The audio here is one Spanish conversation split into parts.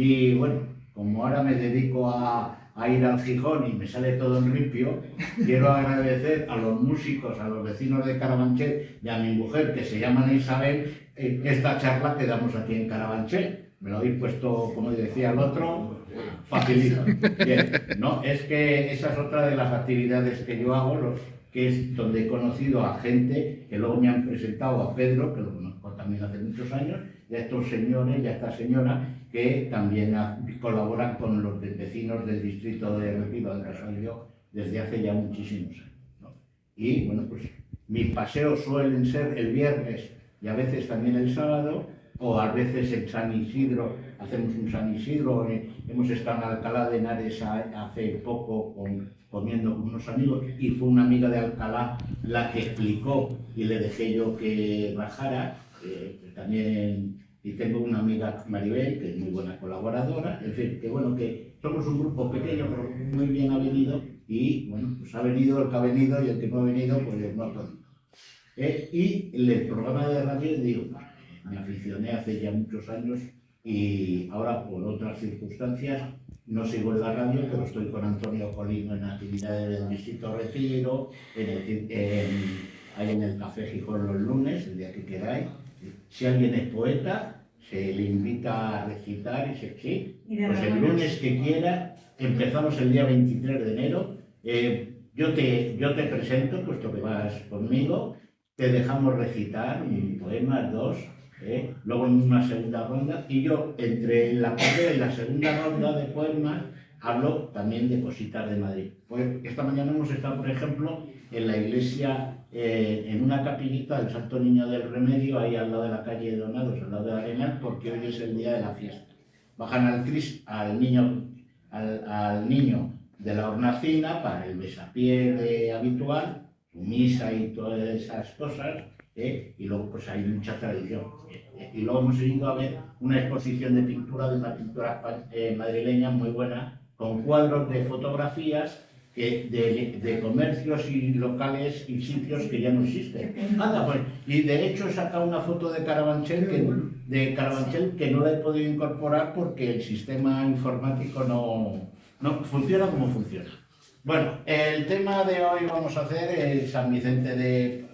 Y bueno, como ahora me dedico a ir al Gijón y me sale todo en limpio, quiero agradecer a los músicos, a los vecinos de Carabanchel y a mi mujer, que se llaman Isabel, esta charla que damos aquí en Carabanchel. Me lo habéis puesto, como decía el otro, facilito. Bien, no, es que esa es otra de las actividades que yo hago, que es donde he conocido a gente que luego me han presentado a Pedro, que lo conozco también hace muchos años, y a estos señores y a esta señora que también colaboran con los vecinos del distrito de Retiro, donde soy yo, desde hace ya muchísimos años, ¿no? Y bueno, pues mis paseos suelen ser el viernes y a veces también el sábado, o a veces en San Isidro, hacemos un San Isidro, hemos estado en Alcalá de Henares hace poco comiendo con unos amigos y fue una amiga de Alcalá la que explicó y le dejé yo que bajara, también, y tengo una amiga Maribel, que es muy buena colaboradora, en fin, que bueno, que somos un grupo pequeño pero muy bien avenido y bueno, pues ha venido el que ha venido y el que no ha venido pues no ha podido. Y el programa de radio, digo, me aficioné hace ya muchos años y ahora por otras circunstancias no sigo en la radio, pero estoy con Antonio Colino en actividades del Distrito Retiro, ahí en el Café Gijón los lunes, el día que queráis. Si alguien es poeta, se le invita a recitar y sí, pues el lunes que quiera, empezamos el día 23 de enero. Yo te presento, puesto que vas conmigo, te dejamos recitar un poema, dos, luego en una segunda ronda, y yo entre la primera y la segunda ronda de poemas hablo también de cositas de Madrid. Pues esta mañana hemos estado, por ejemplo, en la iglesia, en una capillita del Santo Niño del Remedio, ahí al lado de la calle de Donados, al lado de Arenal, porque hoy es el día de la fiesta. Bajan al niño de la hornacina para el besapié habitual, su misa y todas esas cosas, y luego pues hay mucha tradición. Y luego hemos ido a ver una exposición de pintura, de una pintura madrileña muy buena, con cuadros de fotografías de comercios y locales y sitios que ya no existen. Anda, pues, y de hecho he sacado una foto de Carabanchel que no la he podido incorporar porque el sistema informático no funciona como funciona. Bueno, el tema de hoy vamos a hacer es San Vicente de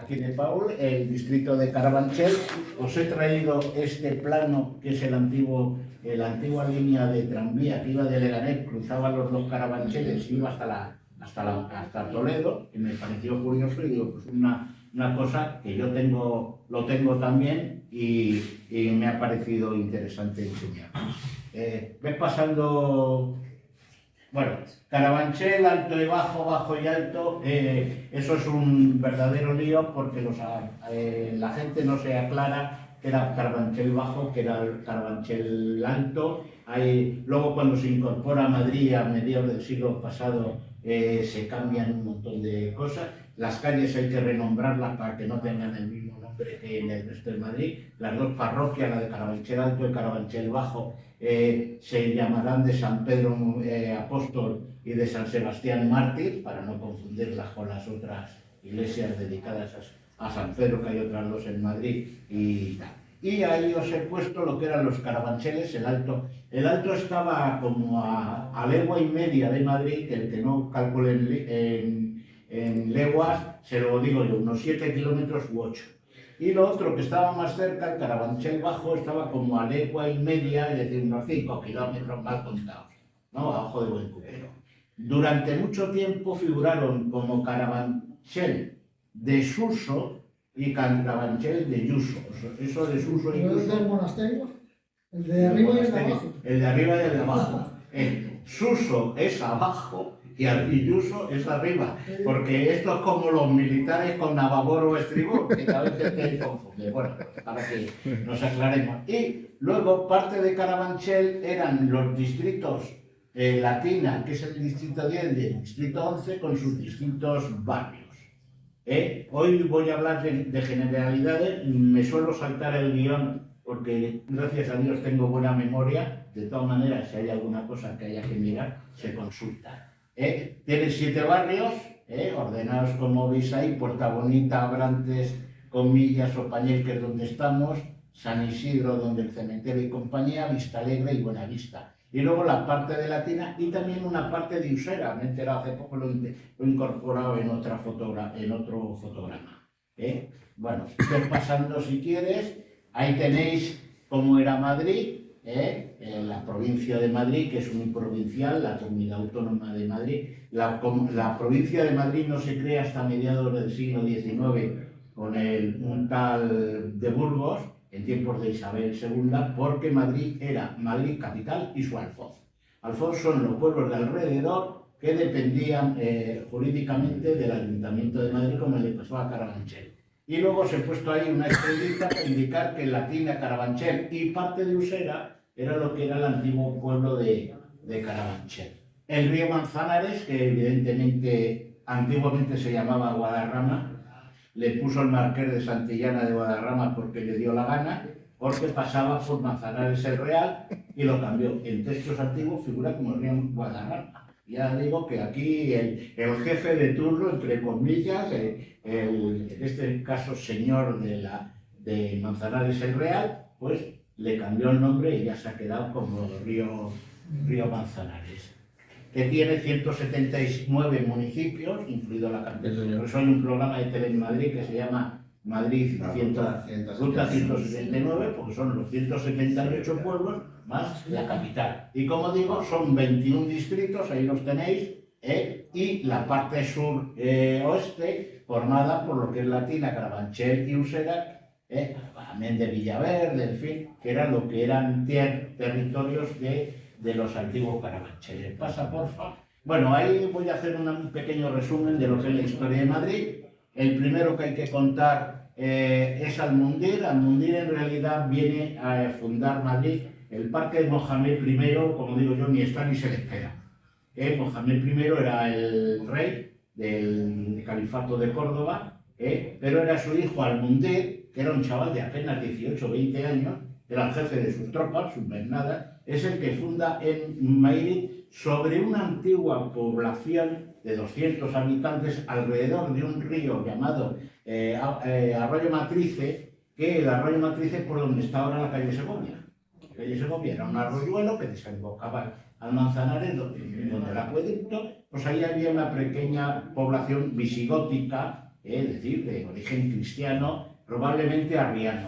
aquí de Paul, el distrito de Carabanchel. Os he traído este plano que es la antigua línea de tranvía que iba de Leganés, cruzaba los dos Carabancheles y iba hasta Toledo, que me pareció curioso y digo, pues una cosa que yo lo tengo también y me ha parecido interesante enseñar. Ves pasando. Bueno, Carabanchel, alto y bajo, bajo y alto, eso es un verdadero lío porque la gente no se aclara que era Carabanchel bajo, que era el Carabanchel alto. Luego cuando se incorpora a Madrid a mediados del siglo pasado se cambian un montón de cosas. Las calles hay que renombrarlas para que no tengan el mismo nombre que en el resto de Madrid. Las dos parroquias, la de Carabanchel alto y Carabanchel bajo, se llamarán de San Pedro Apóstol y de San Sebastián Mártir, para no confundirlas con las otras iglesias dedicadas a San Pedro, que hay otras dos en Madrid y tal. Y ahí os he puesto lo que eran los Carabancheles, el alto. El alto estaba como a legua y media de Madrid, que el que no calcule en leguas, se lo digo yo, unos 7 kilómetros u 8. Y lo otro que estaba más cerca, el Carabanchel bajo, estaba como a legua y media, es decir, unos 5 kilómetros mal contados, ¿no? A ojo de buen cubero. Durante mucho tiempo figuraron como Carabanchel de Suso y Carabanchel de Yuso. Eso de Suso y Yuso. ¿El del monasterio? El de arriba y el de abajo. El de arriba y el de abajo. Suso es abajo y Yuso es arriba, porque esto es como los militares con navabor o estribor, que a veces te confunde. Bueno, para que nos aclaremos. Y luego parte de Carabanchel eran los distritos Latina, que es el distrito 10 y el distrito 11, con sus distintos barrios. Hoy voy a hablar de generalidades, me suelo saltar el guión porque gracias a Dios tengo buena memoria, de todas maneras si hay alguna cosa que haya que mirar, se consulta. Tiene 7 barrios, ordenados como veis ahí, Puerta Bonita, Abrantes, Comillas o Pañel, que es donde estamos, San Isidro, donde el cementerio y compañía, Vista Alegre y Buenavista. Y luego la parte de Latina y también una parte de Usera. Me he enterado hace poco, lo he incorporado en otro fotograma. Bueno, estoy pasando si quieres. Ahí tenéis cómo era Madrid, la provincia de Madrid, que es uniprovincial, la comunidad autónoma de Madrid. La provincia de Madrid no se crea hasta mediados del siglo XIX con un tal de Burgos, en tiempos de Isabel II, porque Madrid era Madrid capital y su alfoz. Alfoz son los pueblos de alrededor que dependían jurídicamente del Ayuntamiento de Madrid, como le pasó a Carabanchel. Y luego se ha puesto ahí una estrellita para indicar que Latina, Carabanchel y parte de Usera era lo que era el antiguo pueblo de Carabanchel. El río Manzanares, que evidentemente antiguamente se llamaba Guadarrama, le puso el marqués de Santillana de Guadarrama porque le dio la gana, porque pasaba por Manzanares el Real y lo cambió. En textos antiguos figura como el río Guadarrama. Ya digo que aquí el jefe de turno, entre comillas, en este caso señor de Manzanares el Real, pues le cambió el nombre y ya se ha quedado como río Manzanares, que tiene 179 municipios, incluido la capital. Por eso hay un programa de Tele en Madrid que se llama Madrid Ruta 179, porque son los 178 pueblos más la capital. Y como digo, son 21 distritos, ahí los tenéis, y la parte sur-oeste formada por lo que es Latina, Carabanchel y Usera, también de Villaverde, en fin, que eran lo que eran territorios de los antiguos Carabanchel. Pasa, porfa. Bueno, ahí voy a hacer un pequeño resumen de lo que es la historia de Madrid. El primero que hay que contar es Almundir. Almundir en realidad viene a fundar Madrid. El parque de Mohamed I, como digo yo, ni está ni se le espera. Mohamed I era el rey del califato de Córdoba, pero era su hijo Almundir, que era un chaval de apenas 18 o 20 años, era el jefe de sus tropas, sus mernadas, es el que funda en Madrid sobre una antigua población de 200 habitantes alrededor de un río llamado Arroyo Matrice, que el Arroyo Matrice es por donde está ahora la calle Segovia. La calle Segovia era un arroyuelo que desembocaba al Manzanares, donde el acueducto, pues ahí había una pequeña población visigótica, es decir, de origen cristiano, probablemente arriano,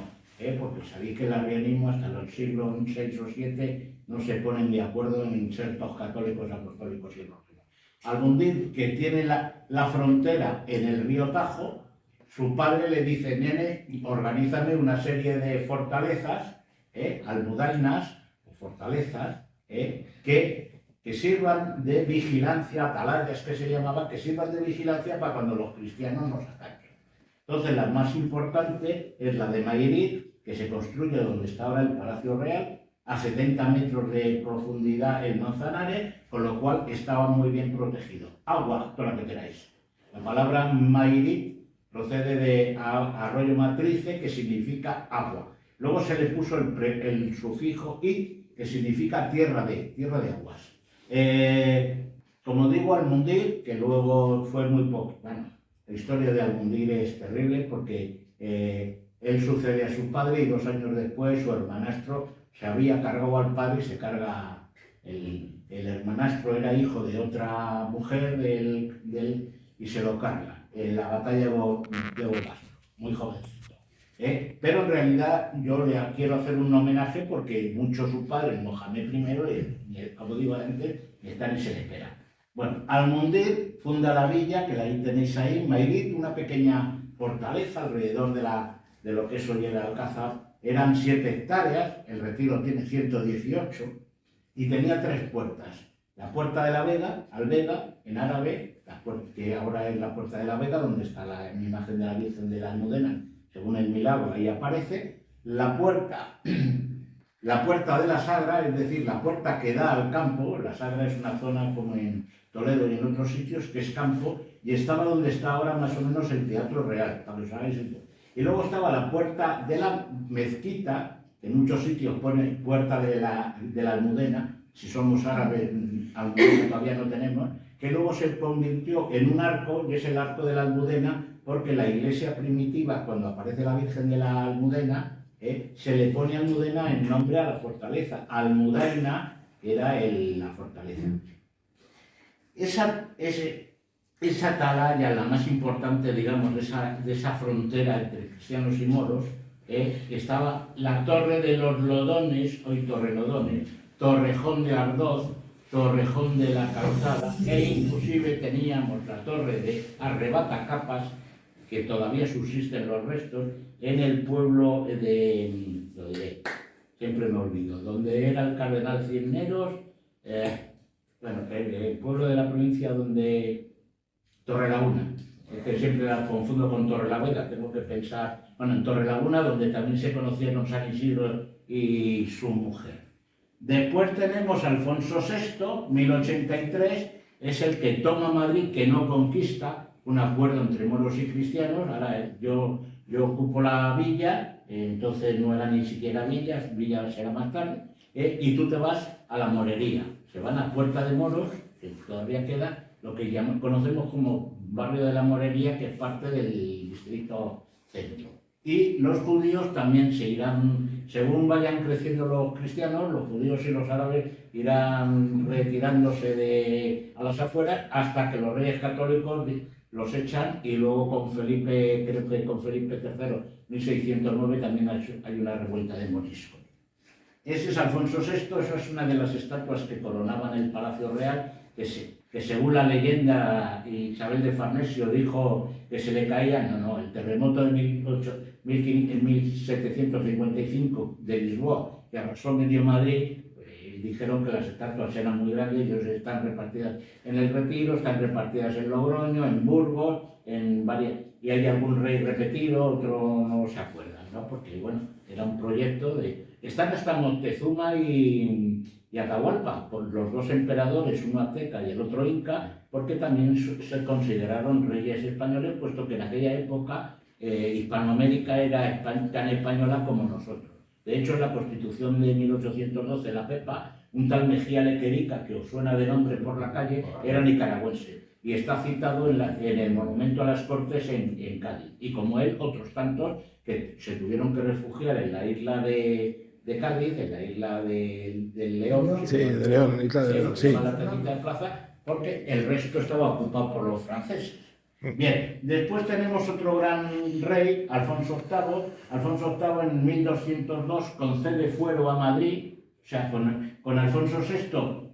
porque sabéis que el arrianismo hasta los siglos VI o VII no se ponen de acuerdo en ser todos católicos, apostólicos y romanos. Almundir, que tiene la frontera en el río Tajo, su padre le dice: nene, organízame una serie de fortalezas, almudainas o fortalezas, que sirvan de vigilancia, atalayas que se llamaban, que sirvan de vigilancia para cuando los cristianos nos ataquen. Entonces, la más importante es la de Mairit, que se construye donde está ahora el Palacio Real, a 70 metros de profundidad en Manzanares, con lo cual estaba muy bien protegido. Agua, toda la que queráis. La palabra Mairit procede de Arroyo Matrice, que significa agua. Luego se le puso el sufijo I, que significa tierra de aguas. Como digo, Almundir, que luego fue muy poco. Bueno, la historia de Almundir es terrible porque él sucede a su padre y 2 años después su hermanastro se había cargado al padre y se carga el hermanastro, era hijo de otra mujer y se lo carga en la batalla de Bobastro, muy jovencito. Pero en realidad yo le quiero hacer un homenaje porque mucho su padre, Mohamed I, como digo antes, está ni se le espera. Bueno, Almundir funda la villa, que ahí tenéis ahí, Mairit, una pequeña fortaleza alrededor de lo que es hoy el Alcázar. Eran 7 hectáreas, el Retiro tiene 118 y tenía 3 puertas. La Puerta de la Vega, Alvega, en árabe, que ahora es la Puerta de la Vega, donde está la imagen de la Virgen de la Almudena, según el milagro, ahí aparece. La puerta de la Sagra, es decir, la puerta que da al campo. La Sagra es una zona como en Toledo y en otros sitios que es campo, y estaba donde está ahora más o menos el Teatro Real, para que os hagáis idea. Y luego estaba la puerta de la mezquita, que en muchos sitios pone puerta de la Almudena, si somos árabes, Almudena todavía no tenemos, que luego se convirtió en un arco, y es el arco de la Almudena, porque la iglesia primitiva, cuando aparece la Virgen de la Almudena, se le pone Almudena en nombre a la fortaleza. Almudaina era la fortaleza. Esa atalaya, la más importante, digamos, de esa frontera entre cristianos y moros, estaba la Torre de los Lodones, hoy Torrelodones, Torrejón de Ardoz, Torrejón de la Calzada, e inclusive teníamos la Torre de Arrebatacapas, que todavía subsisten los restos, en el pueblo siempre me olvido, donde era el cardenal Cisneros, el pueblo de la provincia donde Torrelaguna, que siempre la confundo con Torrelavega, tengo que pensar, en Torrelaguna, donde también se conocieron San Isidro y su mujer. Después tenemos a Alfonso VI, 1083, es el que toma Madrid, que no conquista, un acuerdo entre moros y cristianos. Ahora yo ocupo la villa, entonces no era ni siquiera villa será más tarde, y tú te vas a la morería. Se van a Puerta de Moros, que todavía queda, lo que conocemos como barrio de la Morería, que es parte del distrito centro. Y los judíos también se irán, según vayan creciendo los cristianos, los judíos y los árabes irán retirándose a las afueras hasta que los reyes católicos los echan, y luego con Felipe, creo que con Felipe III, 1609, también hay una revuelta de morisco. Ese es Alfonso VI, eso es una de las estatuas que coronaban el Palacio Real, que según la leyenda, Isabel de Farnesio dijo que se le caía, el terremoto de 1755 de Lisboa, que arrasó medio Madrid, dijeron que las estatuas eran muy grandes, ellos están repartidas en el Retiro, están repartidas en Logroño, en Burgos, en varias, y hay algún rey repetido, otro no se acuerda, porque era un proyecto de... Están hasta Montezuma y Atahualpa, por los dos emperadores, uno azteca y el otro inca, porque también se consideraron reyes españoles, puesto que en aquella época Hispanoamérica era tan española como nosotros. De hecho, en la Constitución de 1812, la PEPA, un tal Mejía Lequerica, que os suena de nombre por la calle, era nicaragüense, y está citado en el Monumento a las Cortes en Cádiz. Y como él, otros tantos que se tuvieron que refugiar en la isla de Cádiz, en la isla del León. Sí, de León, isla de León, sí. La tercita de plaza, porque el resto estaba ocupado por los franceses. Bien, después tenemos otro gran rey, Alfonso VIII. Alfonso VIII en 1202 concede fuero a Madrid. O sea, con Alfonso VI,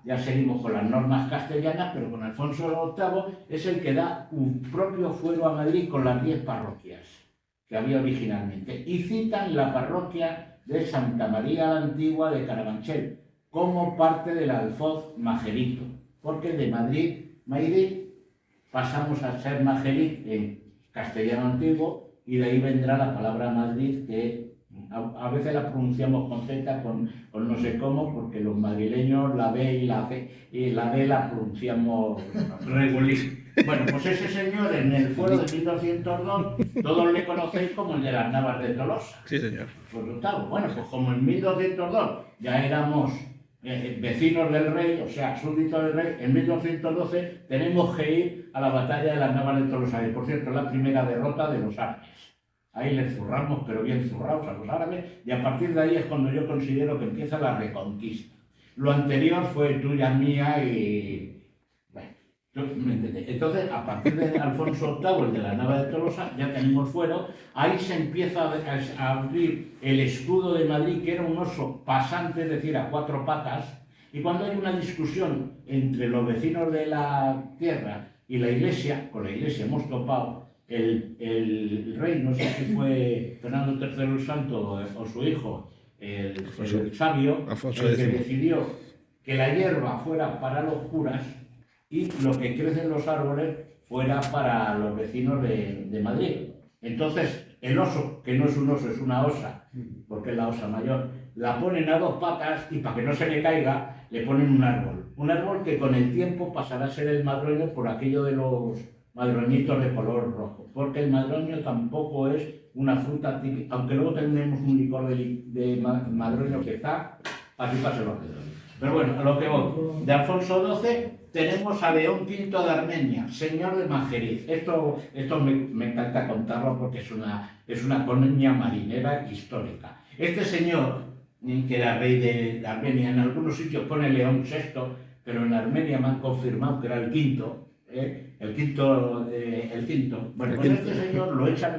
ya seguimos con las normas castellanas, pero con Alfonso VIII es el que da un propio fuero a Madrid con las 10 parroquias que había originalmente. Y citan la parroquia de Santa María la Antigua de Carabanchel como parte del alfoz Majerito, porque de Madrid pasamos a ser Majerit en castellano antiguo, y de ahí vendrá la palabra Madrid, que a veces la pronunciamos con Z, con no sé cómo, porque los madrileños la B y la C y la D la pronunciamos regulísimo. Bueno, pues ese señor en el fuero de 1202, todos le conocéis como el de las Navas de Tolosa. Sí, señor. Bueno, pues como en 1202 ya éramos vecinos del rey, o sea, súbditos del rey, en 1212 tenemos que ir a la batalla de las Navas de Tolosa, y por cierto, la primera derrota de los árabes. Ahí les zurramos, pero bien zurrados a los árabes, y a partir de ahí es cuando yo considero que empieza la reconquista. Lo anterior fue tuya, mía y... Entonces, a partir de Alfonso VIII, el de la Nava de Tolosa, ya tenemos fuero. Ahí se empieza a abrir el escudo de Madrid, que era un oso pasante, es decir, a 4 patas. Y cuando hay una discusión entre los vecinos de la tierra y la iglesia, con la iglesia hemos topado, el rey, no sé si fue Fernando III el Santo o su hijo, el sabio, el que decidió que la hierba fuera para los curas y lo que crece en los árboles fuera para los vecinos de Madrid. Entonces, el oso, que no es un oso, es una osa, porque es la osa mayor, la ponen a 2 patas, y para que no se le caiga, le ponen un árbol. Un árbol que con el tiempo pasará a ser el madroño por aquello de los madroñitos de color rojo, porque el madroño tampoco es una fruta típica, aunque luego tenemos un licor de madroño que está, así pasa los dedos. Pero bueno, a lo que voy, de Alfonso XII tenemos a León V de Armenia, señor de Majeriz. Esto me encanta contarlo porque es una colonia marinera histórica. Este señor, que era rey de Armenia, en algunos sitios pone León VI, pero en Armenia me han confirmado que era el quinto. El quinto. Bueno, pues este señor lo echan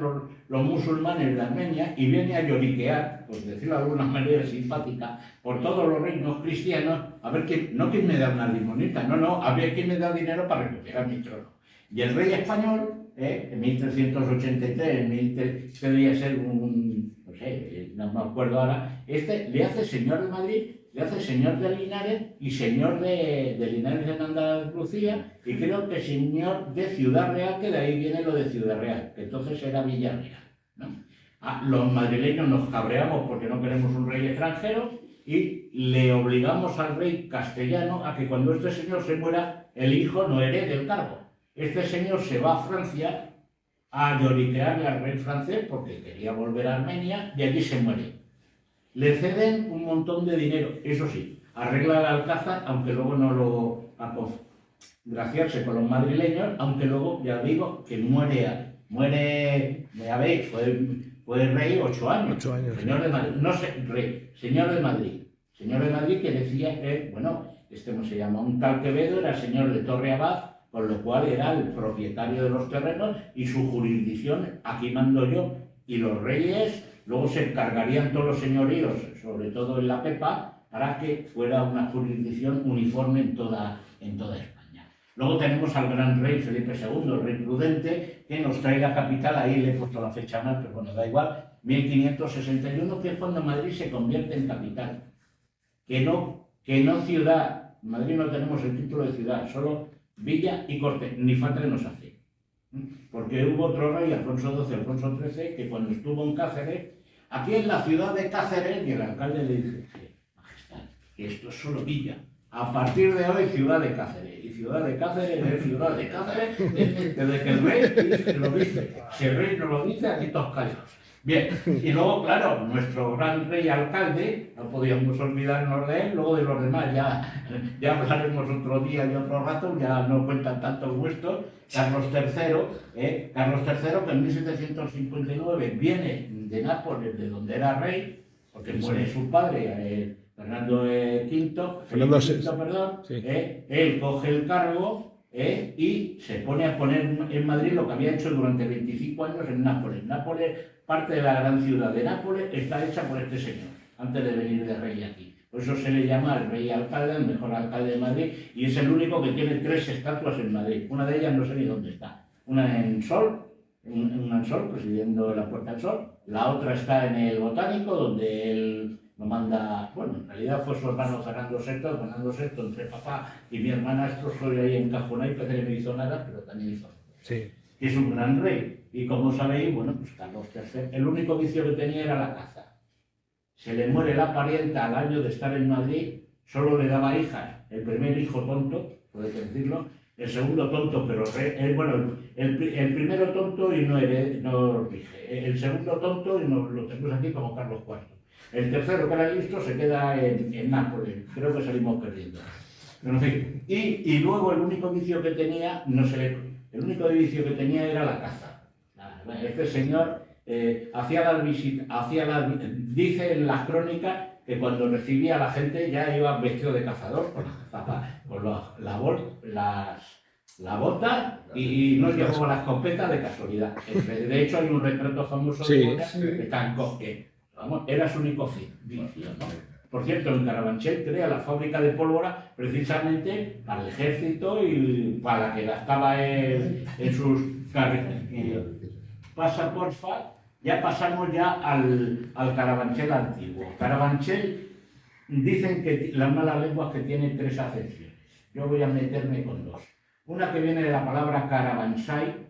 los musulmanes de Armenia y viene a lloriquear, por decirlo de alguna manera simpática, por todos los reinos cristianos, a ver quién me da una limonita, a ver quién me da dinero para recuperar mi trono. Y el rey español, en 1383, que debía ser no sé, no me acuerdo ahora, le hace señor de Madrid, le hace señor de Linares y señor de Linares en Andalucía, y creo que señor de Ciudad Real, que de ahí viene lo de Ciudad Real, que entonces era Villarreal, ¿no? Los madrileños nos cabreamos porque no queremos un rey extranjero y le obligamos al rey castellano a que cuando este señor se muera, el hijo no herede el cargo. Este señor se va a Francia a lloriquearle al rey francés porque quería volver a Armenia y allí se muere. Le ceden un montón de dinero, eso sí, arregla el alcázar, aunque luego no lo graciarse con los madrileños, aunque luego, ya digo, que muere, ya veis, fue rey 8 años. 8 años. Señor de Madrid, no sé, rey, señor de Madrid. Señor de Madrid que decía que, ¿cómo se llama? Un tal Quevedo era señor de Torre Abad, con lo cual era el propietario de los terrenos y su jurisdicción, aquí mando yo, y los reyes luego se encargarían todos los señoríos, sobre todo en la Pepa, para que fuera una jurisdicción uniforme en toda España. Luego tenemos al gran rey Felipe II, el rey prudente, que nos trae la capital, ahí le he puesto la fecha mal, pero bueno, da igual, 1561, que es cuando Madrid se convierte en capital. Que no ciudad, en Madrid no tenemos el título de ciudad, solo villa y corte, ni falta que nos hace. Porque hubo otro rey, Alfonso XII, Alfonso XIII, que cuando estuvo en Cáceres, aquí en la ciudad de Cáceres, y el alcalde le dice, majestad, que esto es solo villa. A partir de hoy, ciudad de Cáceres. Y ciudad de Cáceres es ciudad de Cáceres, desde que el rey lo dice. Si el rey no lo dice, aquí todos callados. Bien, y luego, claro, nuestro gran rey alcalde, no podíamos olvidarnos de él, luego de los demás ya hablaremos otro día y otro rato, ya no cuentan tanto vuestros, Carlos III, que en 1759 viene de Nápoles, de donde era rey, porque muere su padre, Fernando V, perdón, sí. Él coge el cargo y se pone a poner en Madrid lo que había hecho durante 25 años en Nápoles. Nápoles, parte de la gran ciudad de Nápoles, está hecha por este señor, antes de venir de rey aquí. Por eso se le llama el rey alcalde, el mejor alcalde de Madrid, y es el único que tiene 3 estatuas en Madrid. Una de ellas no sé ni dónde está. Una en Sol, presidiendo la Puerta del Sol. La otra está en el Botánico, donde él lo manda, en realidad fue su hermano Fernando VI, entre papá y mi hermanastro, soy ahí encajonado y parece que no hizo nada, pero también hizo. Sí. Es un gran rey. Y como sabéis, pues Carlos III, el único vicio que tenía era la caza. Se le muere la parienta al año de estar en Madrid, solo le daba hijas. El primer hijo tonto, puede decirlo, el segundo tonto, pero el primero tonto y no rige. El segundo tonto y lo tenemos aquí como Carlos IV. El tercero, que era listo, se queda en Nápoles. Creo que salimos perdiendo. Pero en fin. Y luego el único vicio que tenía, el único vicio que tenía era la caza. Este señor hacía las visitas, dice en las crónicas que cuando recibía a la gente ya iba vestido de cazador, con la bota y no llevaba la escopeta de casualidad. De hecho, hay un retrato famoso de Canco, que era su único vicio, ¿no? Por cierto, en Carabanchel crea la fábrica de pólvora precisamente para el ejército y para la que gastaba en sus carreras. Pasa, porfa, ya pasamos al Carabanchel antiguo. Carabanchel, dicen que las malas lenguas que tiene 3 acepciones. Yo voy a meterme con 2. Una que viene de la palabra Carabansai,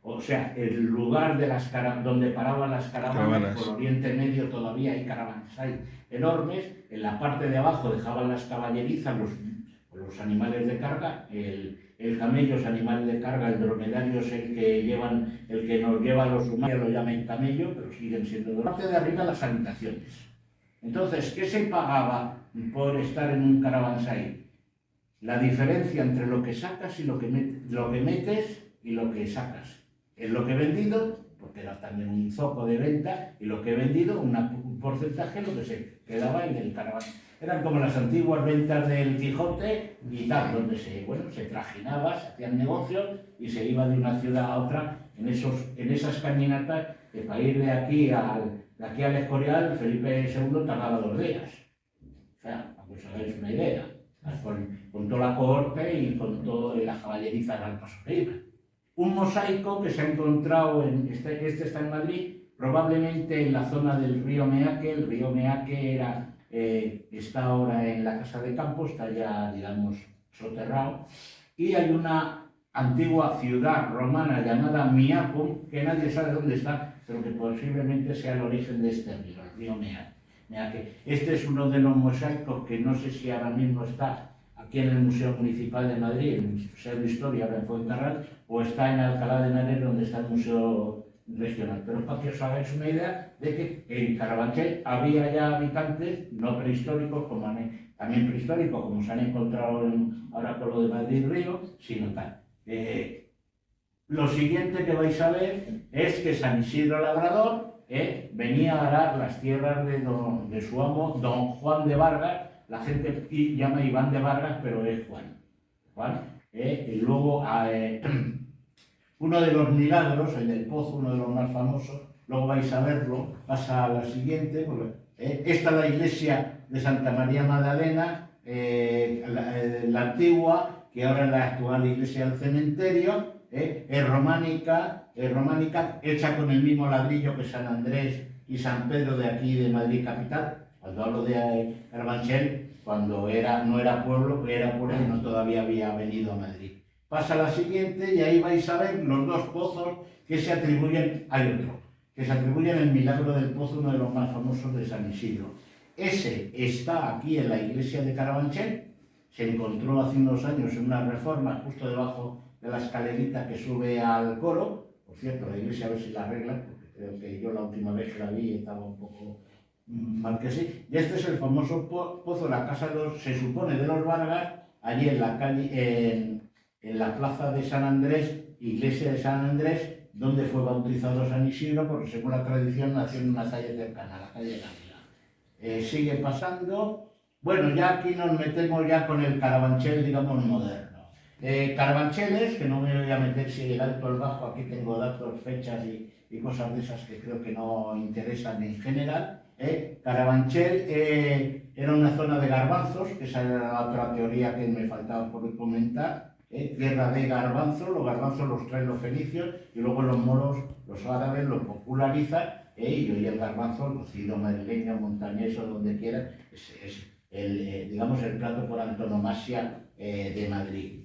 o sea, el lugar de donde paraban las caravanas. Por Oriente Medio todavía hay caravansai enormes. En la parte de abajo dejaban las caballerizas, los animales de carga. El camello es animal de carga, el dromedario es el que nos lleva a los humanos, lo llaman camello, pero siguen siendo de la parte de arriba las habitaciones. Entonces, ¿qué se pagaba por estar en un caravansai? la diferencia entre lo que sacas y lo que metes y lo que sacas. Es lo que he vendido, porque era también un zoco de venta, y lo que he vendido, un porcentaje, lo que se quedaba en el caravanchel. Eran como las antiguas ventas del Quijote y tal, donde se trajinaba, se hacían negocios y se iba de una ciudad a otra en esas caminatas que para ir de aquí al Escorial, Felipe II tardaba 2 días. O sea, para que os hagáis una idea, con toda la cohorte y con toda la caballeriza de Alto Sobrina. Un mosaico que se ha encontrado, este está en Madrid, probablemente en la zona del río Meaque. El río Meaque está ahora en la Casa de Campo, está ya, digamos, soterrado. Y hay una antigua ciudad romana llamada Miacum, que nadie sabe dónde está, pero que posiblemente sea el origen de este río, el río Meaque. Este es uno de los mosaicos que no sé si ahora mismo está aquí en el Museo Municipal de Madrid, en el Museo de Historia, ahora en Fuencarral, o está en Alcalá de Henares, donde está el Museo Regional. Pero para que os hagáis una idea de que en Carabanchel había ya habitantes, no prehistóricos, también prehistóricos, como se han encontrado ahora con lo de Madrid Río, sino tal. Lo siguiente que vais a ver es que San Isidro Labrador venía a arar las tierras de su amo, don Juan de Vargas. La gente llama Iván de Vargas, pero es Juan. Y luego uno de los milagros, el del Pozo, uno de los más famosos, luego vais a verlo, pasa a la siguiente. Esta es la iglesia de Santa María Magdalena, la antigua, que ahora es la actual iglesia del cementerio. Es románica, hecha con el mismo ladrillo que San Andrés y San Pedro de aquí de Madrid capital. Cuando hablo de Carabanchel, cuando no era pueblo, era pueblo y no todavía había venido a Madrid. Pasa a la siguiente y ahí vais a ver los 2 pozos que se atribuyen, hay otro, que se atribuyen el milagro del pozo, uno de los más famosos de San Isidro. Ese está aquí en la iglesia de Carabanchel, se encontró hace unos años en una reforma justo debajo de la escalerita que sube al coro. Por cierto, la iglesia a ver si la arreglan, porque creo que yo la última vez que la vi estaba un poco mal que sí. Y este es el famoso pozo, la casa se supone de los Vargas, allí en la calle, en la plaza de San Andrés, iglesia de San Andrés, donde fue bautizado San Isidro, porque según la tradición nació en una calle cercana, la calle de Ávila. Sigue pasando. Bueno, ya aquí nos metemos ya con el Carabanchel, digamos, moderno. Carabancheles, que no me voy a meter si el alto o el bajo, aquí tengo datos, fechas y cosas de esas que creo que no interesan en general. Carabanchel era una zona de garbanzos, que esa era la otra teoría que me faltaba por comentar. Tierra de garbanzos, los garbanzos los traen los fenicios y luego los moros, los árabes, los popularizan. Y hoy el garbanzo, el cocido madrileño, montañés o donde quiera, es digamos, el plato por antonomasia de Madrid.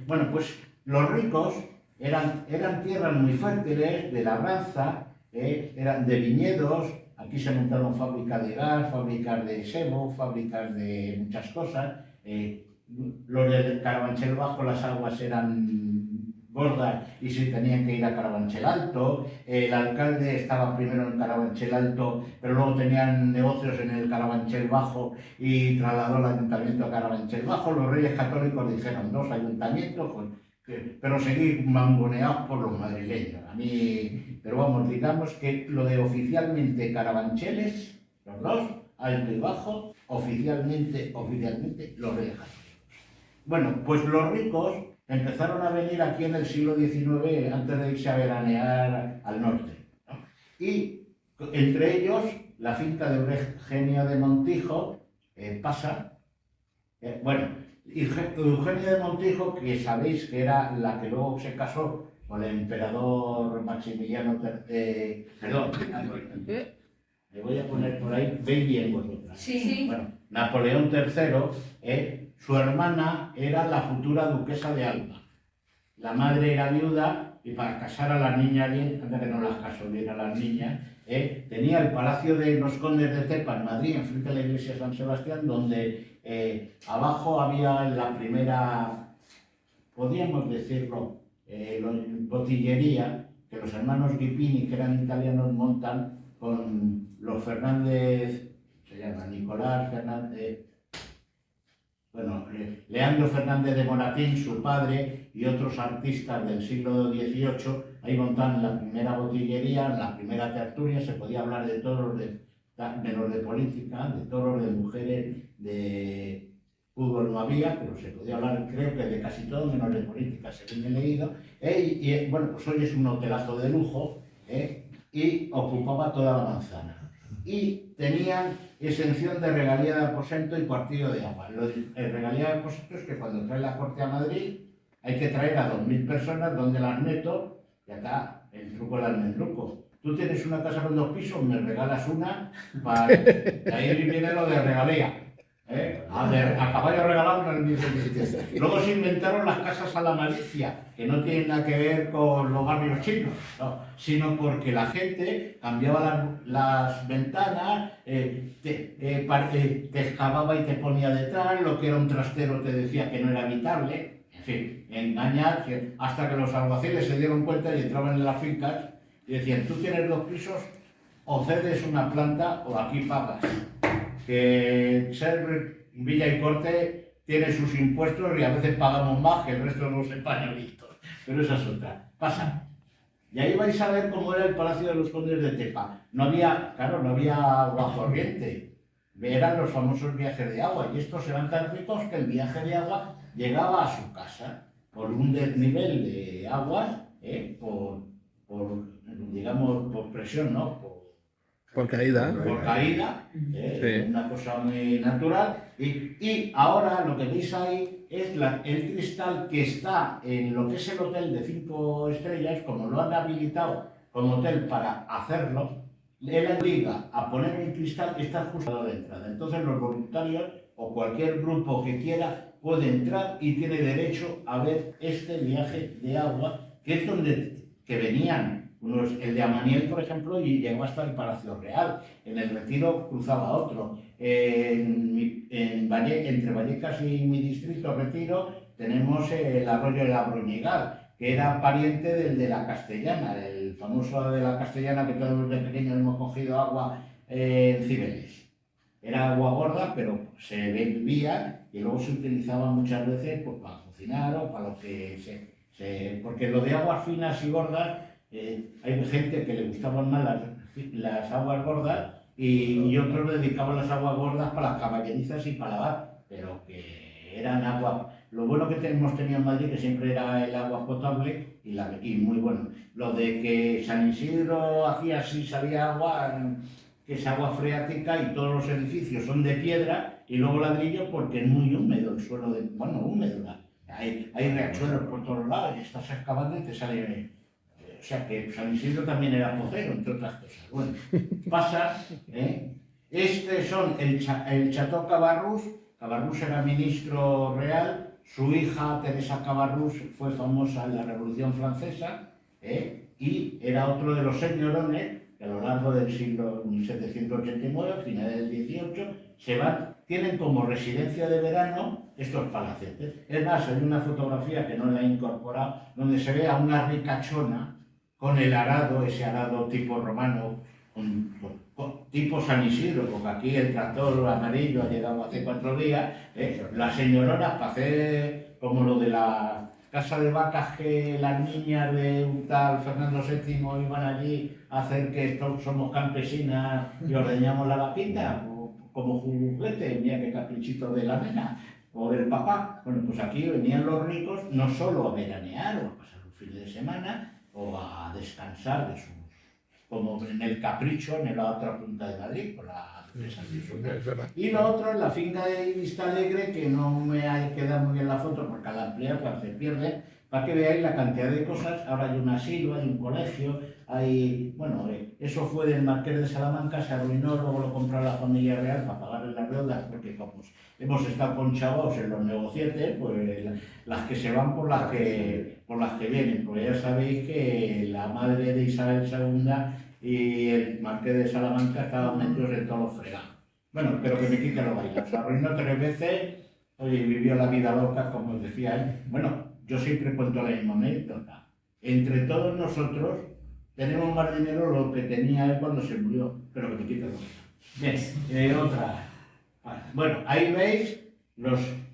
Bueno, pues los ricos eran tierras muy fértiles, de labranza, eran de viñedos. Aquí se montaron fábricas de gas, fábricas de sebo, fábricas de muchas cosas. Los del Carabanchel Bajo, las aguas eran gordas y se tenían que ir a Carabanchel Alto. El alcalde estaba primero en Carabanchel Alto, pero luego tenían negocios en el Carabanchel Bajo y trasladó el ayuntamiento a Carabanchel Bajo. Los reyes católicos dijeron 2 ayuntamientos, pero seguir mangoneados por los madrileños. Pero vamos, digamos que lo de oficialmente Carabancheles, los 2, Alto y Bajo, oficialmente los reyes católicos. Bueno, pues los ricos empezaron a venir aquí en el siglo XIX, antes de irse a veranear al norte, ¿no? Y entre ellos la finca de Eugenia de Montijo pasa. Bueno, Eugenia de Montijo, que sabéis que era la que luego se casó con el emperador Maximiliano III, perdón, me voy a poner por ahí, veis bien vosotras. Sí. Bueno, Napoleón III, su hermana era la futura duquesa de Alba. La madre era viuda y para casar a las niñas bien, anda que no las casó bien a las niñas, tenía el palacio de los condes de Tepa en Madrid, enfrente de la iglesia de San Sebastián, donde abajo había la primera, podríamos decirlo, botillería que los hermanos Ghipini, que eran italianos, montan con los Fernández, se llama Nicolás Fernández, bueno, Leandro Fernández de Moratín, su padre, y otros artistas del siglo XVIII, ahí montaron la primera botillería, la primera tertulia, se podía hablar de toros, menos de política, de toros, de mujeres, de fútbol no había, pero se podía hablar, creo que de casi todo, menos de política, según he leído. Y bueno, pues hoy es un hotelazo de lujo, y ocupaba toda la manzana. Y tenían exención de regalía de aposento y cuartillo de agua. El regalía de aposento es que cuando trae la corte a Madrid hay que traer a 2000 personas, donde las meto, y acá el truco del almendruco. Tú tienes una casa con 2 pisos, me regalas una, de ahí viene lo de regalía. A caballo regalado en el 1700. Luego se inventaron las casas a la malicia, que no tienen nada que ver con los barrios chinos, no, sino porque la gente cambiaba las ventanas, te excavaba y te ponía detrás, lo que era un trastero te decía que no era habitable, en fin, engañar, hasta que los alguaciles se dieron cuenta y entraban en las fincas y decían, tú tienes 2 pisos, o cedes una planta o aquí pagas. Que ser Villa y Corte tiene sus impuestos y a veces pagamos más que el resto de los españolitos, pero esa es otra. Pasa. Y ahí vais a ver cómo era el Palacio de los Condes de Tepa. No había, claro, no había agua corriente. Eran los famosos viajes de agua y estos eran tan ricos que el viaje de agua llegaba a su casa por un desnivel de aguas, digamos, por presión, ¿no? Por caída. Por caída, Sí. una cosa muy natural. Y ahora lo que veis ahí es el cristal que está en lo que es el hotel de 5 estrellas, como lo han habilitado como hotel para hacerlo, él obliga a poner un cristal que está justo a la entrada. Entonces los voluntarios o cualquier grupo que quiera puede entrar y tiene derecho a ver este viaje de agua, que es donde que venían. El de Amaniel, por ejemplo, y llegó hasta el Palacio Real. En el Retiro cruzaba otro. Entre Vallecas y mi distrito, Retiro, tenemos el arroyo de la Broñigal, que era pariente del de la Castellana, el famoso de la Castellana que todos de pequeños hemos cogido agua en Cibeles. Era agua gorda, pero se bebía y luego se utilizaba muchas veces pues, para cocinar o para lo que porque lo de aguas finas y gordas, hay gente que le gustaban más las aguas gordas y otros dedicaban las aguas gordas para las caballerizas y para lavar, pero que eran agua. Lo bueno que hemos tenido en Madrid que siempre era el agua potable y muy bueno. Lo de que San Isidro hacía así, salía agua, que es agua freática y todos los edificios son de piedra y luego ladrillo porque es muy húmedo el suelo, húmedo. Hay riachuelos por todos lados y estás excavando y te sale. O sea que San Isidro también era pocero, entre otras cosas. Bueno, pasa. Son el Chateau Cabarrús. Cabarrús era ministro real. Su hija Teresa Cabarrús fue famosa en la Revolución Francesa y era otro de los señorones que a lo largo del siglo 1789, finales del 18, tienen como residencia de verano estos palacetes. Es más, hay una fotografía que no la he incorporado, donde se ve a una ricachona con el arado, ese arado tipo romano, tipo San Isidro, porque aquí el tractor amarillo ha llegado hace 4 días, las señoronas para hacer como lo de la casa de vacas que las niñas de un tal Fernando VII iban allí a hacer que todos somos campesinas y ordeñamos la vaquita, como juguete, mira qué caprichito de la nena o del papá. Bueno, pues aquí venían los ricos no solo a veranear o a pasar un fin de semana, o a descansar de como en el Capricho, en la otra punta de Madrid, por la empresa de y lo otro es la finca de Vista Alegre, que no me ha quedado muy bien la foto porque al ampliar pues, se pierde, para que veáis la cantidad de cosas. Ahora hay un asilo, hay un colegio, eso fue del Marqués de Salamanca, se arruinó, luego lo compró la familia real para pagarle las deudas, porque como hemos estado conchavados en los negocietes, pues las que se van por las que vienen, porque ya sabéis que la madre de Isabel II y el Marqués de Salamanca estaban metidos en todos los fregados. Bueno, pero que me quite lo bailado. Se arruinó 3 veces, oye, vivió la vida loca, como os decía él. Bueno, yo siempre cuento la misma anécdota. Entre todos nosotros tenemos más dinero de lo que tenía él cuando se murió, pero que me quite lo bailado. Bien, otra. Bueno, ahí veis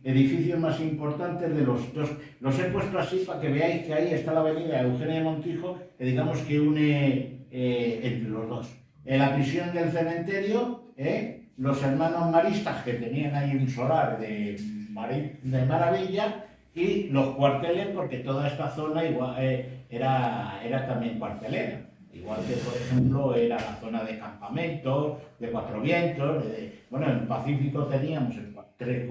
edificios más importantes de los dos. Los he puesto así para que veáis que ahí está la avenida Eugenia de Montijo, que digamos que une entre los dos. En la prisión del cementerio, los hermanos maristas que tenían ahí un solar de maravilla, y los cuarteles, porque toda esta zona igual, era también cuartelera. Igual que, por ejemplo, era la zona de campamentos, de Cuatro Vientos. Bueno, en el Pacífico teníamos tres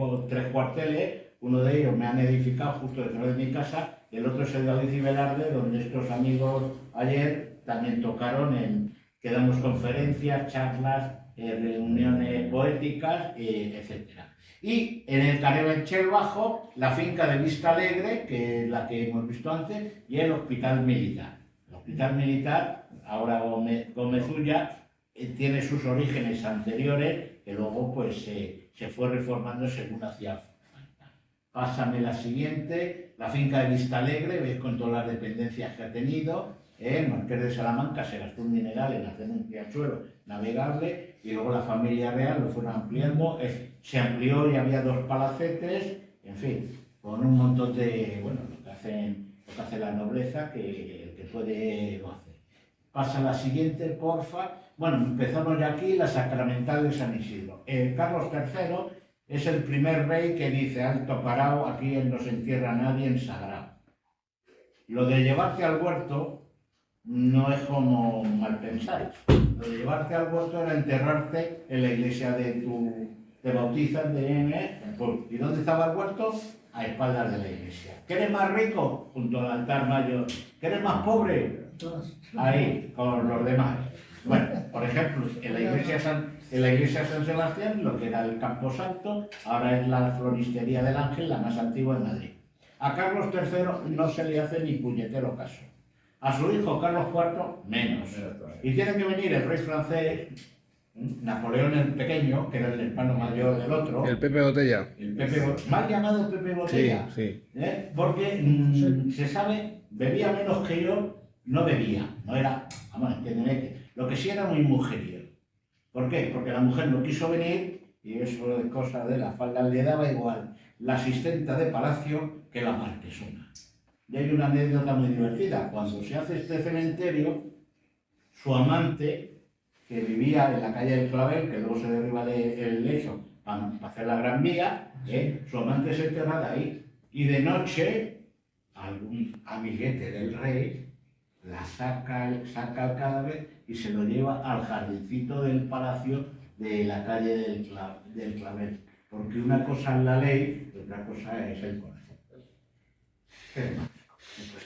cuarteles. Uno de ellos me han edificado justo detrás de mi casa. El otro es el de Alicia y Velarde, donde estos amigos ayer también tocaron, que damos conferencias, charlas, reuniones poéticas, etc. Y en el Carabanchel Bajo, la finca de Vista Alegre, que es la que hemos visto antes, y el Hospital Militar. El Hospital Militar, ahora Gómez Ulla, tiene sus orígenes anteriores, que luego pues se fue reformando según hacía falta. Pásame la siguiente, la finca de Vista Alegre, veis con todas las dependencias que ha tenido. El Marqués de Salamanca se gastó un dineral en hacer un riachuelo navegable, y luego la familia real lo fueron ampliando, se amplió y había 2 palacetes, en fin, con un montón de, bueno, lo que hace la nobleza, que el que puede lo hace. Pasa la siguiente, porfa. Bueno, empezamos ya aquí, la sacramental de San Isidro. Carlos III es el primer rey que dice: alto parao, aquí no se entierra nadie en sagrado. Lo de llevarte al huerto no es como mal pensáis. Lo de llevarte al huerto era enterrarte en la iglesia te bautizan ¿y dónde estaba el huerto? A espaldas de la iglesia. ¿Que eres más rico? Junto al altar mayor. ¿Que eres más pobre? Ahí, con los demás. Bueno, por ejemplo, en la iglesia San Sebastián, lo que era el Camposanto, ahora es la floristería del Ángel, la más antigua de Madrid. A Carlos III no se le hace ni puñetero caso. A su hijo Carlos IV, menos. Y tiene que venir el rey francés, Napoleón el Pequeño, que era el hermano mayor del otro. El Pepe Botella. Mal llamado Pepe Botella. Sí, sí. Porque se sabe, bebía menos que yo, no bebía. No era, vamos, entiéndeme, que lo que sí era muy mujeriego. ¿Por qué? Porque la mujer no quiso venir, y eso de cosas de la falda le daba igual la asistenta de palacio que la marquesona. Y hay una anécdota muy divertida. Cuando se hace este cementerio, su amante, que vivía en la calle del Clavel, que luego se derriba el lecho para hacer la Gran Vía, su amante se enterra ahí. Y de noche, algún amiguete del rey la saca el cadáver y se lo lleva al jardincito del palacio de la calle del Clavel. Porque una cosa es la ley y otra cosa es el corazón.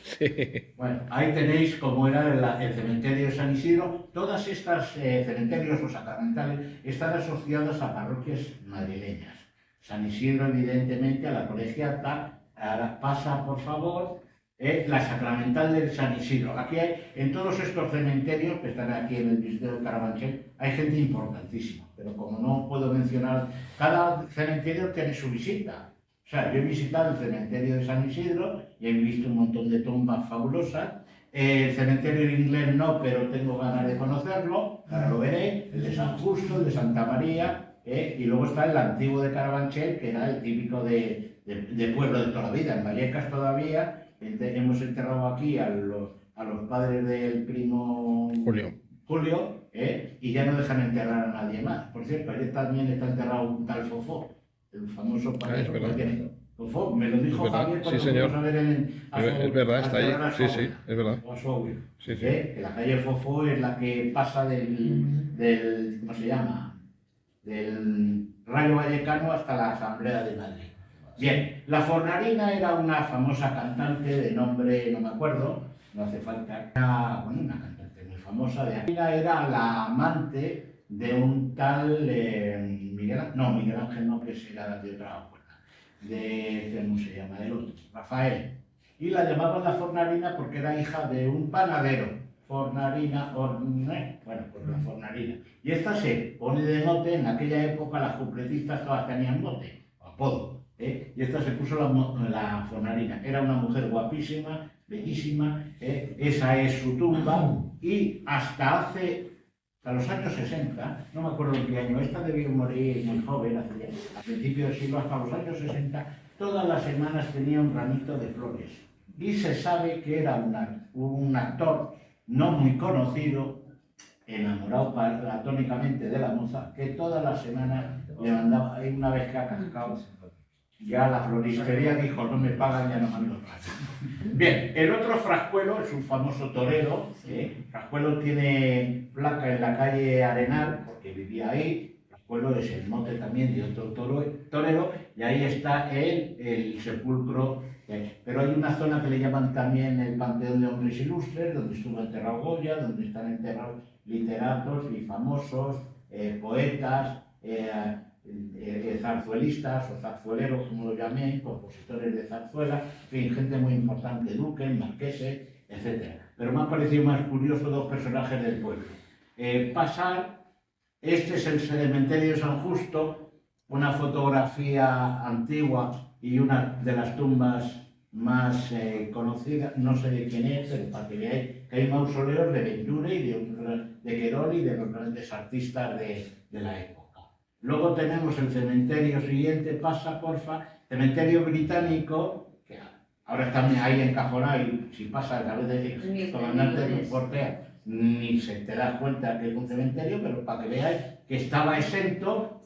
Sí. Bueno, ahí tenéis cómo era el cementerio de San Isidro. Todas estas cementerios o sacramentales están asociadas a parroquias madrileñas. San Isidro, evidentemente, a la colegiata. Ahora pasa, por favor, la sacramental del San Isidro. Aquí hay, en todos estos cementerios que están aquí en el distrito de Carabanchel, hay gente importantísima, pero como no puedo mencionar, cada cementerio tiene su visita. O sea, yo he visitado el cementerio de San Isidro y he visto un montón de tumbas fabulosas. El cementerio inglés no, pero tengo ganas de conocerlo, ahora lo veré. El de San Justo, el de Santa María, y luego está el antiguo de Carabanchel, que era el típico de pueblo de toda la vida. En Vallecas todavía hemos enterrado aquí a los padres del primo Julio, y ya no dejan enterrar a nadie más. Por cierto, ayer también está enterrado un tal Fofó, el famoso padre que tiene. Fofó, me lo dijo Javier cuando fuimos a ver es verdad, está ahí. Sí, sí, es verdad. O a su abuelo. Sí, sí. Que la calle Fofó es la que pasa del ¿cómo se llama? Del Rayo Vallecano hasta la Asamblea de Madrid. Bien, la Fornarina era una famosa cantante de nombre, no me acuerdo, no hace falta, una cantante muy famosa de aquí. Era la amante de un tal Miguel Ángel no, que era de otra cuerda, ¿cómo se llama? Del otro, Rafael. Y la llamaban la Fornarina porque era hija de un panadero. Fornarina, bueno, pues la Fornarina. Y esta se pone de mote, en aquella época las cupletistas todas tenían mote, apodo. Y esta se puso la Fornarina. Era una mujer guapísima, bellísima, esa es su tumba, y hasta hace hasta los años 60, no me acuerdo en qué año, esta debió morir muy joven, a principios del siglo, hasta los años 60, todas las semanas tenía un ramito de flores. Y se sabe que era un actor no muy conocido, enamorado platónicamente de la moza, que todas las semanas le mandaba, una vez que ha cascado, ya la floristería dijo, no me pagan, ya no mando plata. Bien, el otro Frascuelo es un famoso torero. Frascuelo tiene placa en la calle Arenal, porque vivía ahí. Frascuelo es el mote también de otro torero, y ahí está el sepulcro. Pero hay una zona que le llaman también el Panteón de Hombres Ilustres, donde estuvo enterrado Goya, donde están enterrados literatos y famosos, poetas, zarzuelistas o zarzueleros, como lo llamé, compositores de zarzuela, en fin, gente muy importante, duques, marqueses, etc. Pero me han parecido más curiosos dos personajes del pueblo. Este es el cementerio de San Justo, una fotografía antigua y una de las tumbas más conocidas, no sé de quién es, pero para que veáis que hay mausoleos de Benlliure y de Querol y de los grandes artistas de la época. Luego tenemos el cementerio siguiente, pasa porfa, cementerio británico, que ahora está ahí encajonado y si pasas a veces el comandante de Portea ni se te das cuenta que es un cementerio, pero para que veáis que estaba exento.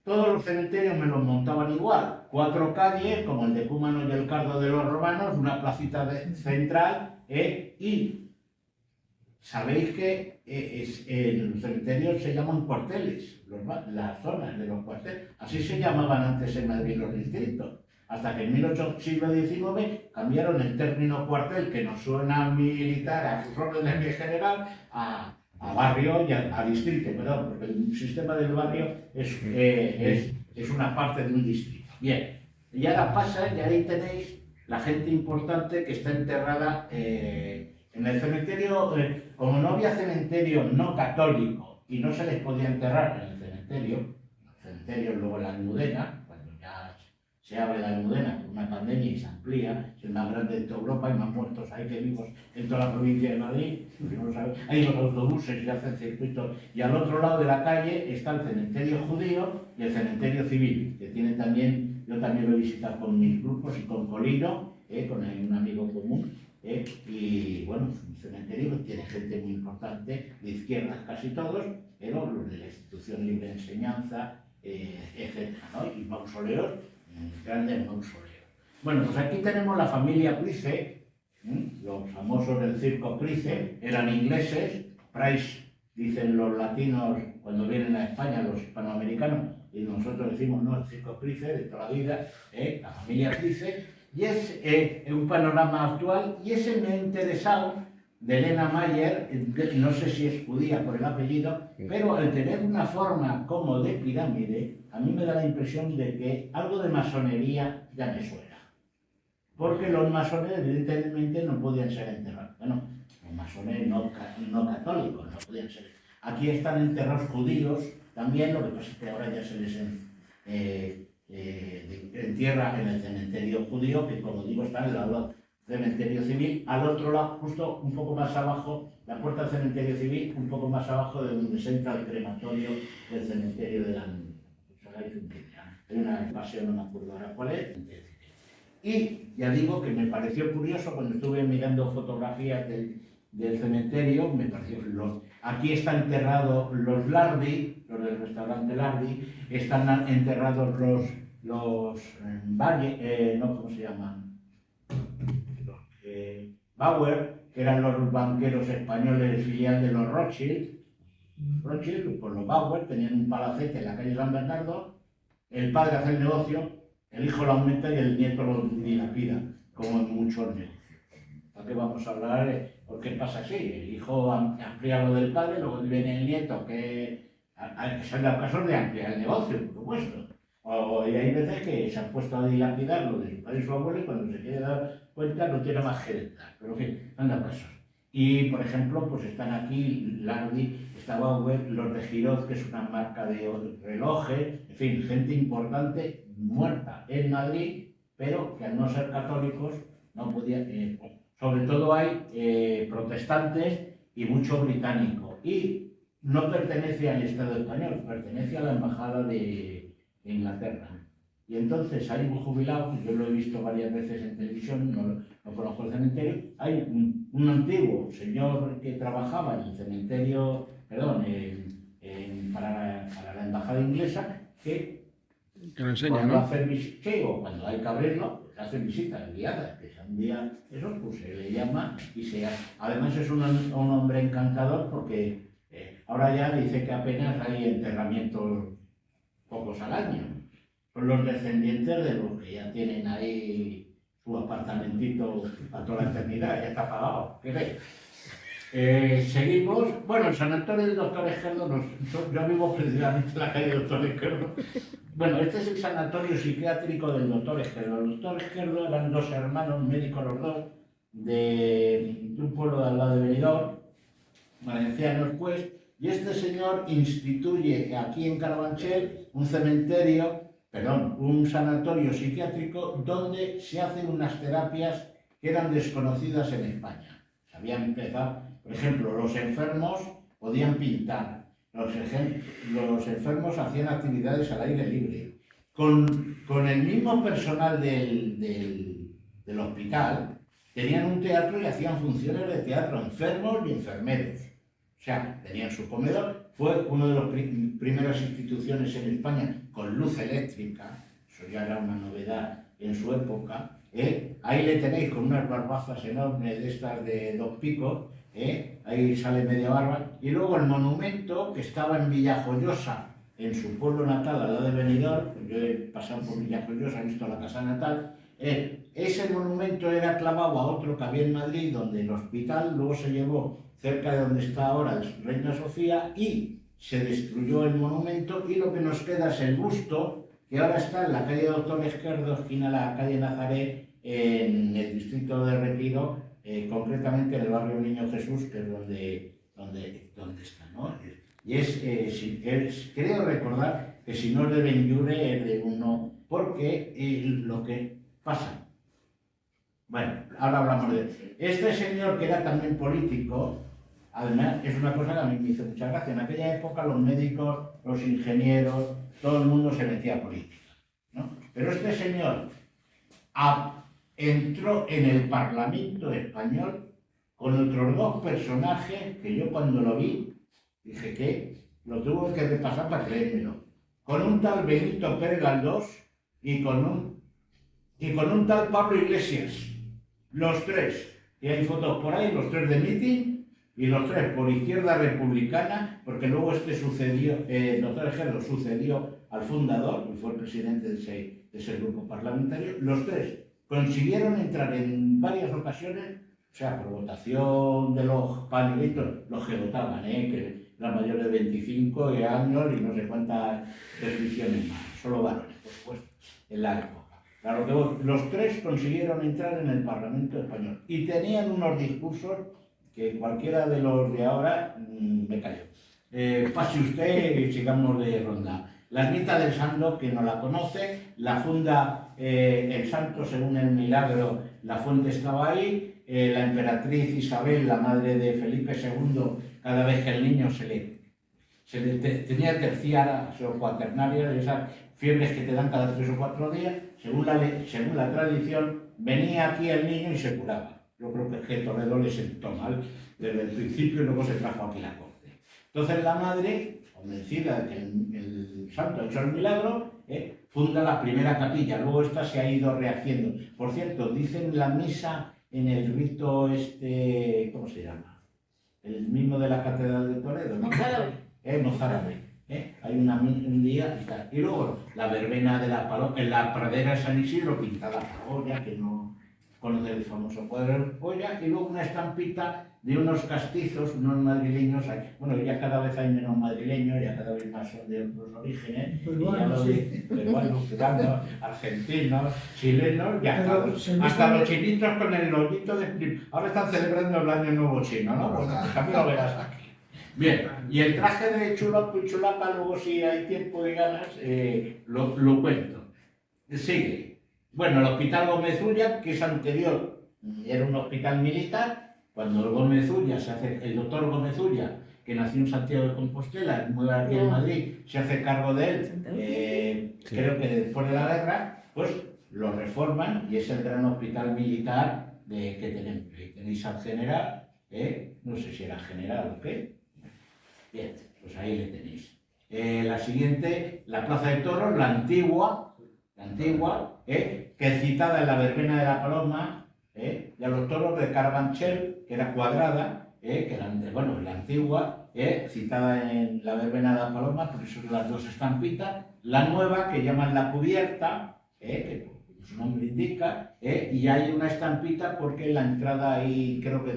Todos los cementerios me los montaban igual, 4 calles, como el de Cúmano y el Cardo de los romanos, una placita central, y sabéis que en los cementerios se llaman cuarteles, las zonas de los cuarteles. Así se llamaban antes en Madrid los distritos. Hasta que en siglo XIX cambiaron el término cuartel, que nos suena militar, a sus órdenes de general, a barrio y a distrito, perdón, porque el sistema del barrio es una parte de un distrito. Bien, y ahora pasa, y ahí tenéis la gente importante que está enterrada en el cementerio. Como no había cementerio no católico y no se les podía enterrar en el cementerio luego en la Almudena, cuando ya se abre la Almudena por una pandemia y se amplía, es el más grande de toda Europa, hay más muertos ahí que vivos en toda la provincia de Madrid, porque no lo sabéis. Hay los autobuses y hacen circuitos, y al otro lado de la calle está el cementerio judío y el cementerio civil, que tiene también, yo también lo he visitado con mis grupos y con Colino, con un amigo común. Y bueno, es un cementerio que tiene gente muy importante, de izquierdas casi todos, pero los de la institución libre de enseñanza, etc. ¿no? Y mausoleos, grandes mausoleos. Bueno, pues aquí tenemos la familia Price, los famosos del circo Price, eran ingleses. Price dicen los latinos cuando vienen a España, los hispanoamericanos, y nosotros decimos, no, el circo Price de toda la vida, la familia Price. Y es un panorama actual, y ese me ha interesado de Elena Mayer, no sé si es judía por el apellido, pero el tener una forma como de pirámide, a mí me da la impresión de que algo de masonería ya me suena. Porque los masones evidentemente no podían ser enterrados. Bueno, los masones no católicos no podían ser. Aquí están enterrados judíos también, lo que pasa es que ahora ya se les entierra en el cementerio judío, que como digo está en el lado del cementerio civil, al otro lado, justo un poco más abajo, la puerta del cementerio civil, un poco más abajo de donde se entra el crematorio del cementerio de la hay una pasión, no me acuerdo ahora cuál es. Y ya digo que me pareció curioso cuando estuve mirando fotografías del cementerio, me pareció aquí están enterrados los Lardi, los del restaurante Lardi, están enterrados los Valle, no, ¿cómo se llaman? Bauer, que eran los banqueros españoles filial de los Rothschild. Rothschild, pues los Bauer tenían un palacete en la calle San Bernardo, el padre hace el negocio, el hijo lo aumenta y el nieto lo dilapida, como en muchos negocios. ¿Para qué vamos a hablar? ¿Por qué pasa así? El hijo amplía lo del padre, luego viene el nieto, que son los casos de ampliar el negocio, por supuesto. Y hay veces que se han puesto a dilapidar lo de su padre y su abuelo, y cuando se quiere dar cuenta no tiene más que heredar. Pero en fin, anda casos. Y por ejemplo, pues están aquí Lardi, está Bauer, los de Giroz, que es una marca de relojes, en fin, gente importante muerta en Madrid, pero que al no ser católicos no podían. Sobre todo hay protestantes y mucho británico. Y no pertenece al Estado español, pertenece a la Embajada de Inglaterra. Y entonces hay un jubilado, yo lo he visto varias veces en televisión, no conozco el cementerio, hay un antiguo señor que trabajaba en el cementerio, perdón, para la Embajada Inglesa, que lo enseña, cuando ¿no? hace visitas, o cuando hay que abrirlo, pues hace visitas guiadas, que sea un día, eso pues se le llama y además es un hombre encantador porque ahora ya dice que apenas hay enterramientos pocos al año. Son los descendientes de los que ya tienen ahí su apartamentito a toda la eternidad, ya está pagado. ¿Qué veis? Seguimos. Bueno, el sanatorio del Doctor Esquerdo, yo vivo precisamente en la calle Doctor Esquerdo. Bueno, este es el sanatorio psiquiátrico del Doctor Esquerdo. El Doctor Esquerdo eran dos hermanos médicos los dos, de un pueblo de al lado de Benidorm, valencianos pues, y este señor instituye aquí en Carabanchel un un sanatorio psiquiátrico donde se hacen unas terapias que eran desconocidas en España. Se habían empezado, por ejemplo, los enfermos podían pintar, los enfermos hacían actividades al aire libre. Con el mismo personal del hospital, tenían un teatro y hacían funciones de teatro, enfermos y enfermeros. O sea, tenían su comedor, fue una de las primeras instituciones en España con luz eléctrica, eso ya era una novedad en su época. Ahí le tenéis con unas barbazas enormes de estas de 2 picos, ahí sale media barba, y luego el monumento que estaba en Villajoyosa, en su pueblo natal, al lado de Benidorm, pues yo he pasado por Villajoyosa, he visto la casa natal, ese monumento era clavado a otro que había en Madrid, donde el hospital luego se llevó cerca de donde está ahora Reina Sofía, y se destruyó el monumento, y lo que nos queda es el busto, que ahora está en la calle Doctor Esquerdo, esquina la calle Nazaret, en el distrito de Retiro, concretamente en el barrio Niño Jesús, que es donde está, ¿no? Y creo recordar que si no es de Benlliure es de uno, porque lo que pasa. Bueno, ahora hablamos de este señor que era también político. Además, es una cosa que a mí me hizo mucha gracia. En aquella época los médicos, los ingenieros, todo el mundo se metía a política, ¿no? Pero este señor entró en el Parlamento español con otros dos personajes que yo cuando lo vi dije que lo tuve que repasar para creérmelo. Con un tal Benito Pérez Galdós y con un tal Pablo Iglesias. Los tres. Y hay fotos por ahí, los tres de mitin. Y los tres por izquierda republicana, porque luego el doctor Esquerdo sucedió al fundador, y fue el presidente de ese grupo parlamentario. Los tres consiguieron entrar en varias ocasiones, o sea, por votación de los panelitos, los que votaban, que eran mayores de 25 años y no sé cuántas restricciones más, solo varones, por supuesto, en la época. Claro que los tres consiguieron entrar en el Parlamento español y tenían unos discursos que cualquiera de los de ahora me cayó. Pase usted y sigamos de ronda. La ermita del Santo, que no la conoce, la funda el santo según el milagro, la fuente estaba ahí, la emperatriz Isabel, la madre de Felipe II, cada vez que el niño tenía terciaras o cuaternarias, esas fiebres que te dan cada 3 o 4 días, según la tradición, venía aquí el niño y se curaba. Yo creo que Toledo le sentó mal desde el principio y luego se trajo aquí la corte. Entonces la madre, convencida de que el santo ha hecho el milagro, funda la primera capilla. Luego esta se ha ido rehaciendo. Por cierto, dicen la misa en el rito ¿cómo se llama? El mismo de la Catedral de Toledo, ¿no? Mozárabe. Hay un día y tal. Y luego la verbena de en la pradera de San Isidro, pintada por Goya, que no conoce el famoso cuadro de Goya, y luego una estampita de unos castizos, unos madrileños. Bueno, ya cada vez hay menos madrileños, ya cada vez más son de otros orígenes, peruanos, argentinos, chilenos, ya hasta los chinitos con el lollito de... Ahora están celebrando el año nuevo chino, ¿no? Bueno, pues también lo verás aquí. Bien, y el traje de Chulapo y Chulapa, luego si hay tiempo y ganas, lo cuento. Sigue. Bueno, el Hospital Gómez Ulla, que es anterior, era un hospital militar. Cuando el Gómez Ulla el doctor Gómez Ulla que nació en Santiago de Compostela, mueve aquí en Madrid, se hace cargo de él, Sí. creo que después de la guerra, pues lo reforman y es el gran hospital militar que tenemos. Ahí tenéis al general, no sé si era general o qué. Bien, pues ahí le tenéis. La siguiente, la Plaza de Toros, la antigua, que es citada en la verbena de la Paloma, y a los toros de Carabanchel, que era cuadrada, que eran bueno, la antigua, citada en la verbena de la Paloma, por eso las dos estampitas, la nueva, que llaman la cubierta, que su nombre indica, y hay una estampita porque en la entrada hay, creo que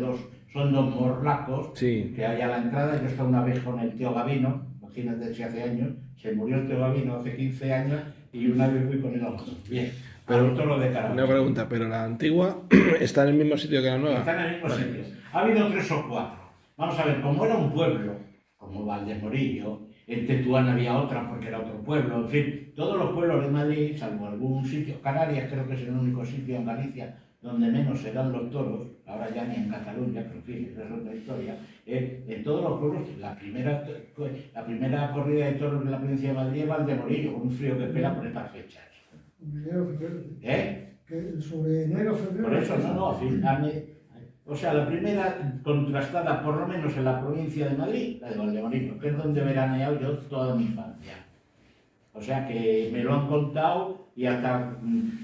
son dos morlacos, Sí. que hay a la entrada. Yo estaba una vez con el tío Gavino, imagínate si hace años, se murió el tío Gavino hace 15 años, y una vez fui con él a moto. Bien, Pero todo lo de Carabanchel. una pregunta, ¿pero la antigua está en el mismo sitio que la nueva? Está en el mismo sitio. Ha habido 3 o 4. Vamos a ver, como era un pueblo, como Valdemorillo, en Tetuán había otra porque era otro pueblo, en fin, todos los pueblos de Madrid, salvo algún sitio, Canarias creo que es el único sitio en Galicia donde menos se dan los toros, ahora ya ni en Cataluña, pero en fin, esa es otra historia. En todos los pueblos, la primera corrida de toros de la provincia de Madrid es Valdemorillo, con un frío que pela por estas fechas. Enero, febrero. ¿Eh? Que sobre enero, febrero. Por eso, o sea, la primera contrastada, por lo menos en la provincia de Madrid, la de Valdemorillo, que es donde he veraneado yo toda mi infancia. O sea que me lo han contado y hasta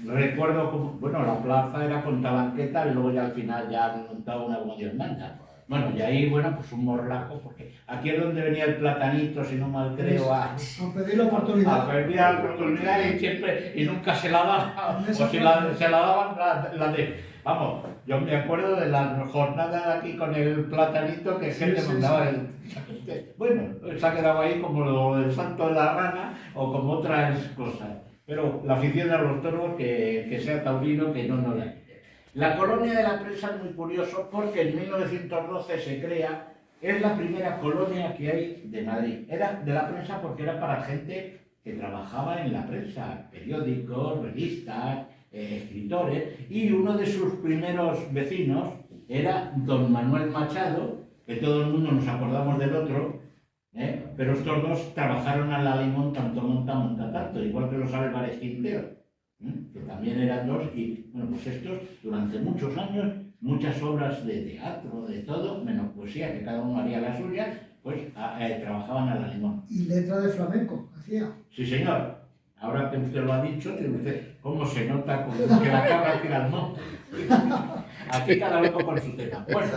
recuerdo como, bueno, la plaza era con talanqueta y luego ya al final ya han montado una como Dios manda. Bueno, y ahí, bueno, pues un morlaco, porque aquí es donde venía el platanito, si no mal creo, A pedir la oportunidad. a pedir la oportunidad y nunca se la daban, o si se la daban, la de... Vamos, yo me acuerdo de la jornada aquí con el platanito que gente mandaba el... Bueno, se ha quedado ahí como lo del santo de la rana o como otras cosas. Pero la afición a los toros, que sea taurino, que no la quite. La colonia de la prensa es muy curioso porque en 1912 se crea, es la primera colonia que hay de Madrid. Era de la prensa porque era para gente que trabajaba en la prensa, periódicos, revistas, escritores, y uno de sus primeros vecinos era don Manuel Machado, que todo el mundo nos acordamos del otro, pero estos dos trabajaron a la limón tanto monta tanto, igual que los Álvarez Quintero, que también eran dos, y bueno, pues estos durante muchos años, muchas obras de teatro, de todo, menos poesía, que cada uno haría las suyas, pues trabajaban a la limón. Y letra de flamenco, hacía. Sí, señor. Ahora que usted lo ha dicho, que usted, ¿cómo se nota que la cabra tira al monte? Aquí cada loco con su tema. Bueno,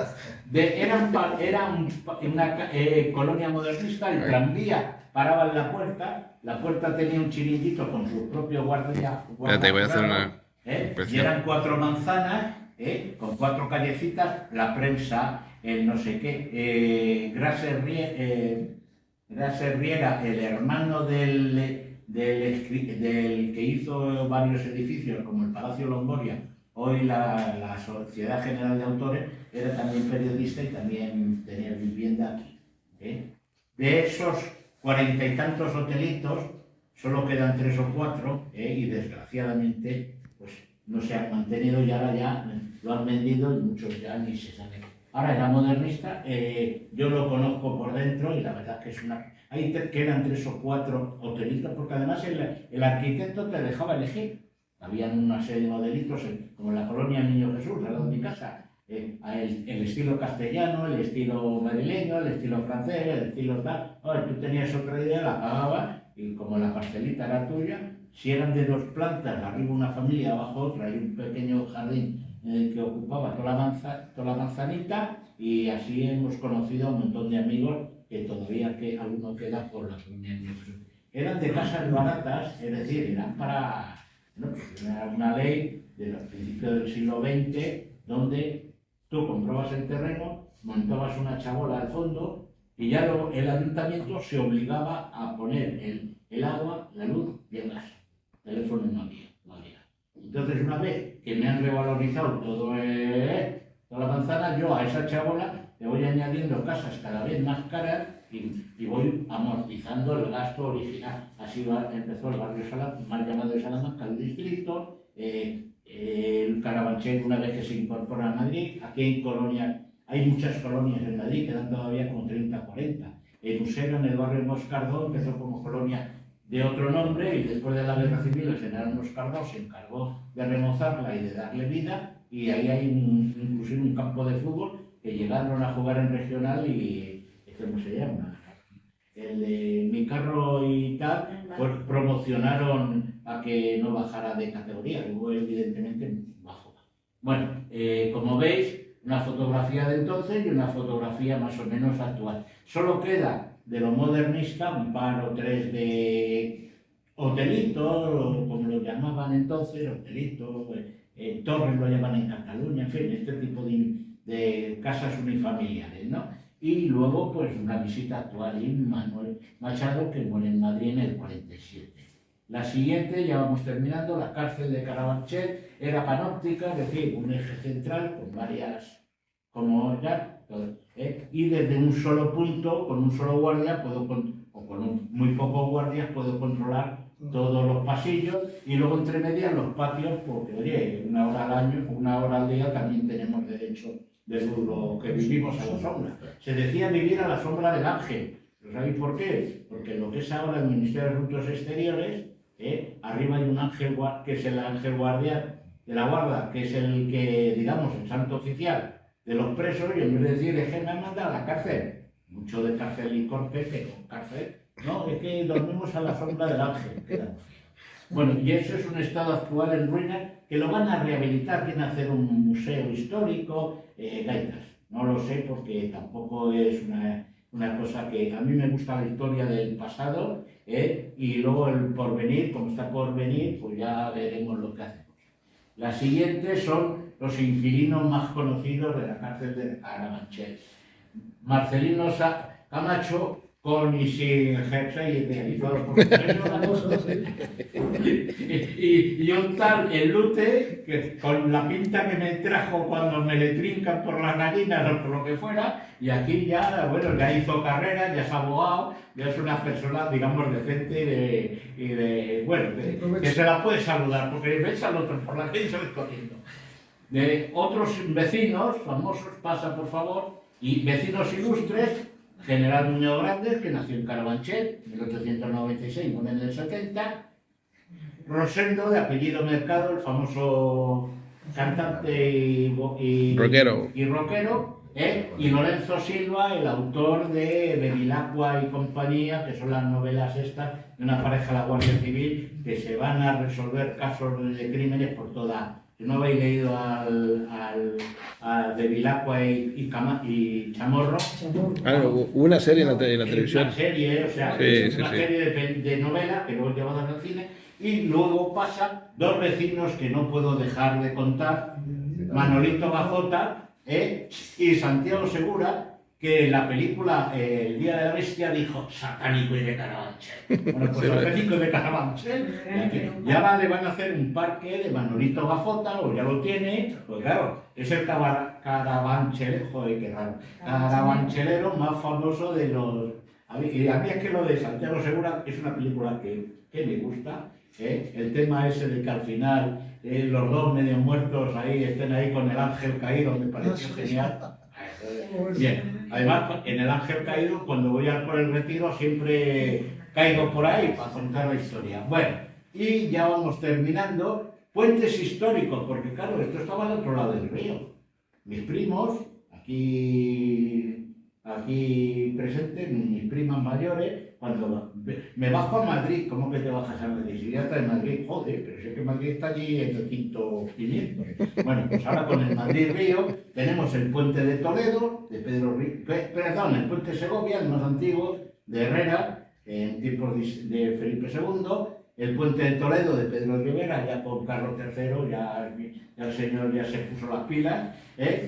era una colonia modernista, el tranvía paraba en la puerta tenía un chiringuito con su propio guardia. Espérate, voy a hacer una... Y eran 4 manzanas, con 4 callecitas, la prensa, el no sé qué, Graser Riera, el hermano del que hizo varios edificios como el Palacio Longoria, hoy la Sociedad General de Autores, era también periodista y también tenía vivienda aquí. De esos 40 y tantos hotelitos, solo quedan 3 o 4, y desgraciadamente pues no se han mantenido y ahora ya lo han vendido y muchos ya ni se saben. Ahora era modernista, yo lo conozco por dentro y la verdad que es una... Ahí quedan 3 o 4 hotelitos, porque además el arquitecto te dejaba elegir. Habían una serie de modelitos, como en la colonia Niño Jesús, al lado de mi casa. El estilo castellano, el estilo madrileño, el estilo francés, el estilo tal. Tú tenías otra idea, la pagabas y como la parcelita era tuya, si eran de 2 plantas, arriba una familia, abajo otra y un pequeño jardín que ocupaba toda la manzanita, y así hemos conocido a un montón de amigos que todavía alguno queda por la colonia. Eran de casas baratas, es decir, eran para... Bueno, pues era una ley de los principios del siglo XX donde tú comprabas el terreno, montabas una chabola al fondo y ya el ayuntamiento se obligaba a poner el agua, la luz y el gas. Teléfono no había. Entonces, una vez que me han revalorizado toda la manzana, yo a esa chabola le voy añadiendo casas cada vez más caras y voy amortizando el gasto original. Así empezó el barrio mal llamado de Salamanca, el distrito, el Carabanchel una vez que se incorpora a Madrid. Aquí hay colonias hay muchas colonias en Madrid, quedan todavía como 30, 40. En Usera, en el barrio Moscardó, empezó como colonia de otro nombre y después de la guerra civil el general Moscardó se encargó de remozarla y de darle vida, y ahí hay inclusive un campo de fútbol que llegaron a jugar en regional y ¿cómo se llama? El de Mi Carro y tal, pues promocionaron a que no bajara de categoría, luego evidentemente bajó. Bueno, como veis, una fotografía de entonces y una fotografía más o menos actual. Solo queda de lo modernista un par o tres de hotelitos, como lo llamaban entonces, hotelitos, torres lo llaman en Cataluña, en fin, este tipo de casas unifamiliares, ¿no? Y luego, pues, una visita actual y Manuel Machado, que muere en Madrid en el 47. La siguiente, ya vamos terminando, la cárcel de Carabanchel, era panóptica, es decir, un eje central con varias, como ya, y desde un solo punto, con un solo guardia, o con muy pocos guardias, puedo controlar todos los pasillos, y luego entre medias los patios, porque, oye, una hora al año, una hora al día también tenemos derecho de lo que vivimos a la sombra. Se decía vivir a la sombra del ángel. ¿Sabéis por qué? Porque lo que es ahora el Ministerio de Asuntos Exteriores, arriba hay un ángel que es el ángel guardián de la guarda, que es el que, digamos, el santo oficial de los presos, y en vez de decir, es que me han mandado a la cárcel, mucho de cárcel y corte, pero cárcel, no, es que dormimos a la sombra del ángel. Bueno, y eso es un estado actual en ruinas que lo van a rehabilitar, quieren hacer un museo histórico, gaitas. No lo sé porque tampoco es una cosa que a mí me gusta la historia del pasado, y luego el porvenir, como está por venir, pues ya veremos lo que hacemos. Las siguientes son los inquilinos más conocidos de la cárcel de Carabanchel. Marcelino Camacho, con y sin jersey realizado por y un tal el Lute, que con la pinta que me trajo cuando me le trincan por las gallinas o por lo que fuera, y aquí ya, bueno, ya hizo carrera, ya es abogado, ya es una persona, digamos, decente que se la puede saludar, porque ves al otro por la calle y se ve corriendo. De otros vecinos famosos, pasa por favor, y vecinos ilustres, General Muñoz Grandes, que nació en Carabanchel en 1896, muere en el 70. Rosendo, de apellido Mercado, el famoso cantante y rockero, y Lorenzo Silva, el autor de Bevilacqua y compañía, que son las novelas estas de una pareja de la Guardia Civil que se van a resolver casos de crímenes por toda. Si no habéis leído a Bevilacqua y Chamorro. Hubo una serie en la televisión. Una serie, o sea, una serie de novelas que luego llevadas al cine. Y luego pasan dos vecinos que no puedo dejar de contar, Manolito Gazota y Santiago Segura, que en la película El Día de la Bestia dijo satánico y de Carabanchel. Bueno, pues satánico y de Carabanchel. Y ahora le van a hacer un parque de Manolito Gazota, o ya lo tiene, pues claro, es el Carabanchel, joder, qué raro, carabanchelero más famoso de los... Y a mí es que lo de Santiago Segura es una película que me gusta. El tema ese de que al final los dos medio muertos ahí estén ahí con el ángel caído, me pareció genial. Bien, además en el ángel caído, cuando voy a por el retiro, siempre caigo por ahí para contar la historia. Bueno, y ya vamos terminando. Puentes históricos, porque claro, esto estaba al otro lado del río. Mis primos, aquí presentes, mis primas mayores, cuando me bajo a Madrid, ¿cómo que te bajas a Madrid? Si ya está en Madrid, joder, pero sé que Madrid está allí en el quinto 500. Bueno, pues ahora con el Madrid-Río tenemos el puente de Toledo, de el puente de Segovia, el más antiguo, de Herrera, en tiempos de Felipe II, el puente de Toledo de Pedro Rivera, ya con Carlos III, ya el señor ya se puso las pilas,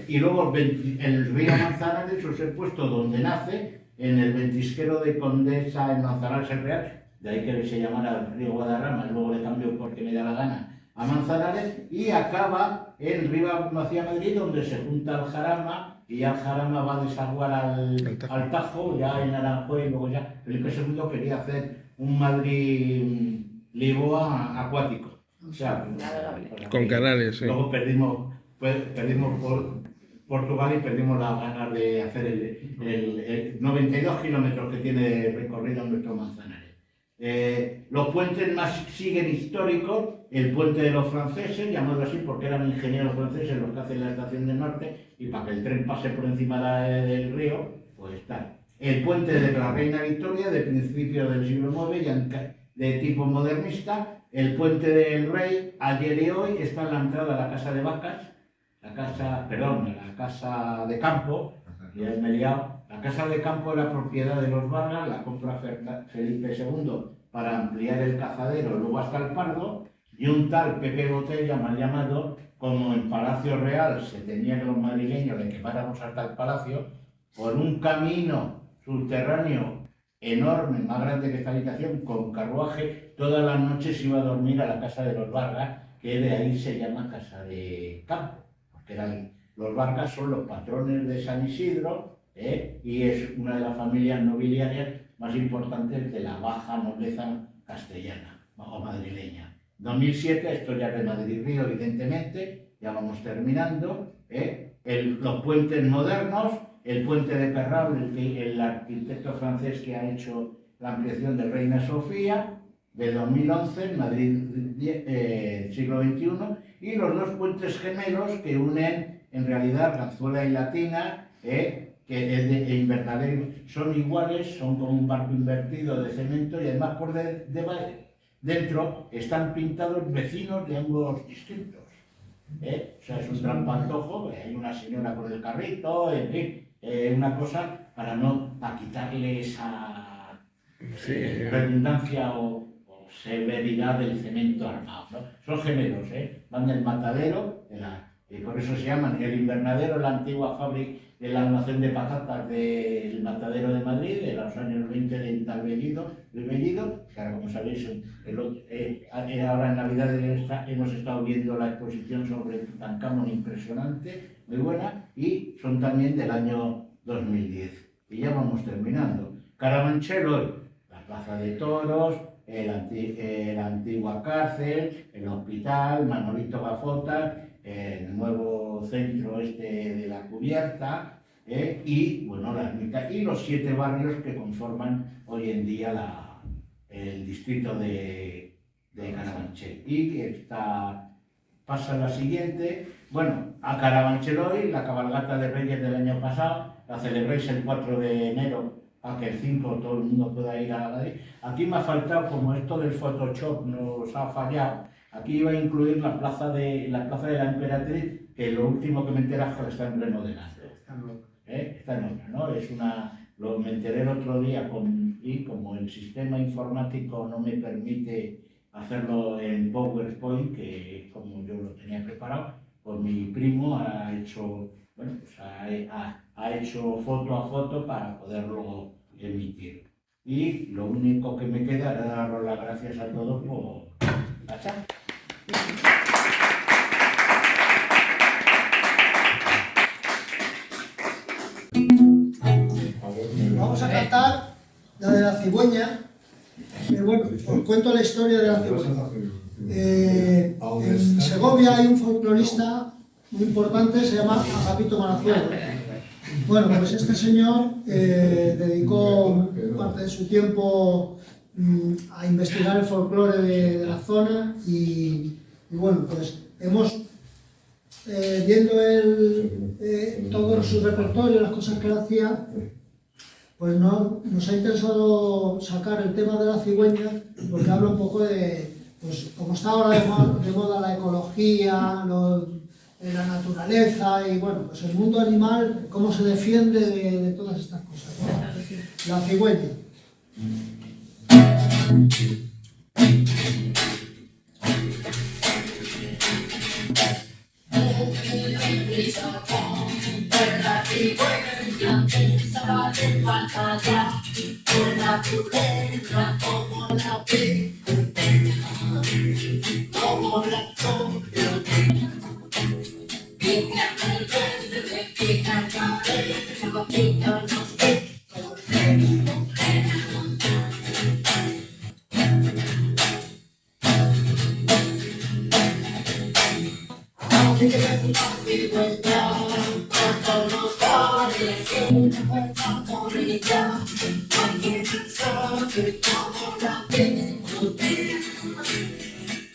y luego el río Manzanares es el puesto donde nace, en el ventisquero de Condesa en Manzanares el Real, de ahí que se llamara el río Guadarrama, luego le cambio porque me da la gana a Manzanares, y acaba en Rivas hacia Madrid, donde se junta el Jarama, y ya el Jarama va a desaguar al Tajo, ya en Aranjuez, y luego ya Felipe II quería hacer un Madrid-Lisboa acuático. O sea, con canales, sí. Luego perdimos Portugal y perdimos las ganas de hacer el 92 kilómetros que tiene recorrido nuestro Manzanares. Los puentes más siguen históricos, el puente de los franceses, llamado así porque eran ingenieros franceses los que hacen la estación del norte, y para que el tren pase por encima del río, pues tal. El puente de la Reina Victoria, de principios del siglo IX, ya de tipo modernista. El puente del Rey, ayer y hoy, está en la entrada de la Casa de Vacas, la casa de campo, ya me he liado. La casa de campo era propiedad de los Vargas, la compra Felipe II para ampliar el cazadero, luego hasta el Pardo, y un tal Pepe Botella, mal llamado, como en Palacio Real se tenía que los madrileños le quemáramos hasta el palacio, por un camino subterráneo enorme, más grande que esta habitación, con carruaje, todas las noches iba a dormir a la casa de los Vargas, que de ahí se llama Casa de Campo, porque los Vargas son los patrones de San Isidro, y es una de las familias nobiliarias más importantes de la baja nobleza castellana o madrileña. 2007, esto ya de Madrid-Río, evidentemente, ya vamos terminando, los puentes modernos, el puente de Perral, el arquitecto francés que ha hecho la ampliación de Reina Sofía, de 2011, Madrid, siglo XXI, y los dos puentes gemelos que unen en realidad Arganzuela y Latina, que es de invernadero, son iguales, son como un barco invertido de cemento, y además por dentro están pintados vecinos de ambos distritos. O sea, es un trampantojo, hay una señora con el carrito, en fin, una cosa para quitarle esa redundancia o severidad del cemento armado, ¿no? Son gemelos, van del matadero, por eso se llaman el invernadero, la antigua fábrica del almacén de patatas del matadero de Madrid, de los años 20 de Talbellido, que ahora, como sabéis, ahora en Navidad hemos estado viendo la exposición sobre Tutankamón, impresionante, muy buena, y son también del año 2010. Y ya vamos terminando. Carabanchel hoy, la Plaza de Toros, la antigua cárcel, el hospital, Manolito Gafota, el nuevo centro de la cubierta, y bueno, la ermita, y los 7 barrios que conforman hoy en día el distrito de Carabanchel. Y que pasa la siguiente, bueno, a Carabanchel hoy, la cabalgata de Reyes del año pasado, la celebréis el 4 de enero, a que el 5 todo el mundo pueda ir a la de... Aquí me ha faltado, como esto del Photoshop nos ha fallado, aquí iba a incluir la plaza de la Emperatriz, que lo último que me enteré es que la están remodelando. Está en obra, ¿no? Me enteré el otro día y como el sistema informático no me permite hacerlo en PowerPoint, que como yo lo tenía preparado, pues mi primo ha hecho, bueno, pues ha hecho foto a foto para poderlo emitir. Y lo único que me queda es daros las gracias a todos por la charla. Vamos a cantar la de la cigüeña. Bueno, os cuento la historia de la cigüeña. En Segovia hay un folclorista muy importante, se llama Agapito Marazuelo. Bueno, pues este señor dedicó parte de su tiempo a investigar el folclore de la zona y bueno, pues hemos, viendo todo su repertorio, las cosas que él hacía, pues nos ha interesado sacar el tema de la cigüeña, porque habla un poco de, pues como está ahora de moda la ecología, la naturaleza y bueno, pues el mundo animal, cómo se defiende de todas estas cosas, ¿no? La cigüeña.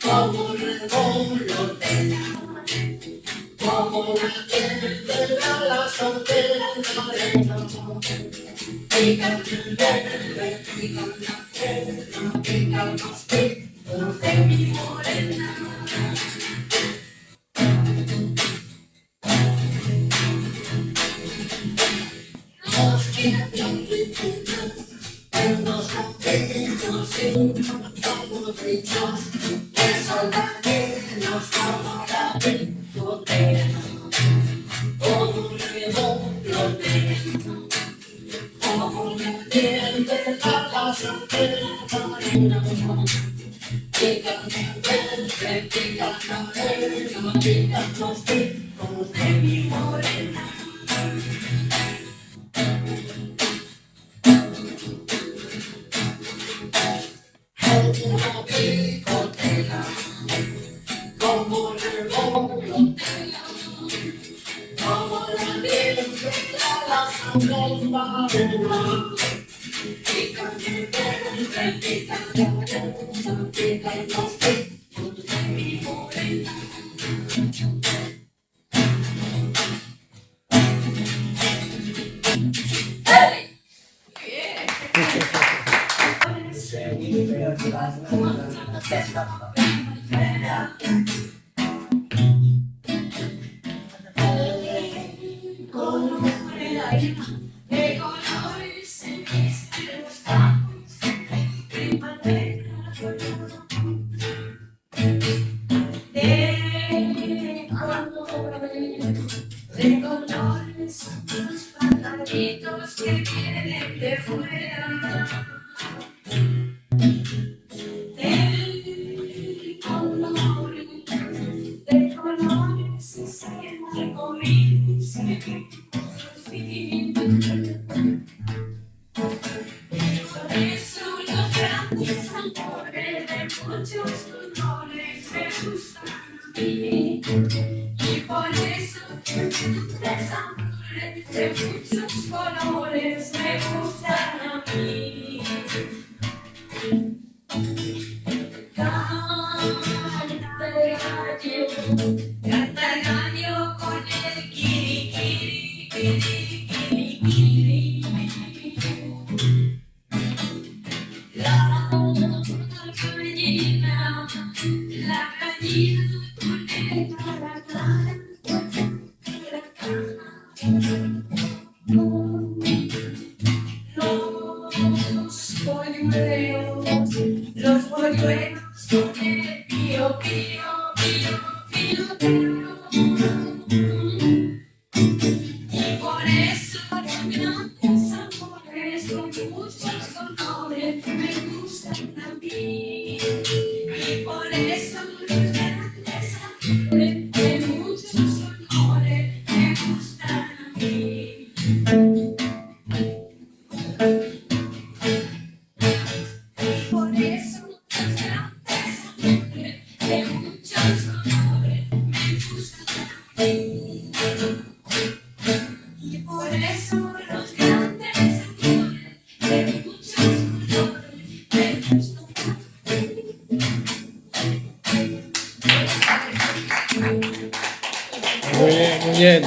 como revolotea, como la piel de la soltera morena. Pica el verde, pica la pena, pica los picos de mi morena. Los tiempos en los campos y como dichos de soldadinos como la picotera, como revolotea, como la piel de la soltera morena. Pica el verde, pica la pena, pica los picos de mi morena. Como picotera, como revolotea, como la piel de la soltera morena. Pica el verde, pica la pena, pica los picos de mi morena. De colores se visten los campos de primavera. De colores los pajaritos que vienen de fuera. De colores ese arcoíris que por eso los grandes amores de muchos colores me gustan a mí. Y por eso los grandes amores de muchos colores me gustan a mí. Canta el gallo con el kirikiri, kirikiri. La gallina con el caracol. Los polluelos con el pío, pío, pío, pío, pío. Y por eso los grandes amores con muchos colores me gustan a mí. Y por eso los grandes amores de muchos colores me gustan a mí. Por eso los grandes amores de muchos colores me gustan a mí. Y por eso los grandes amores de muchos colores me gustan a mí. Muy bien, muy bien.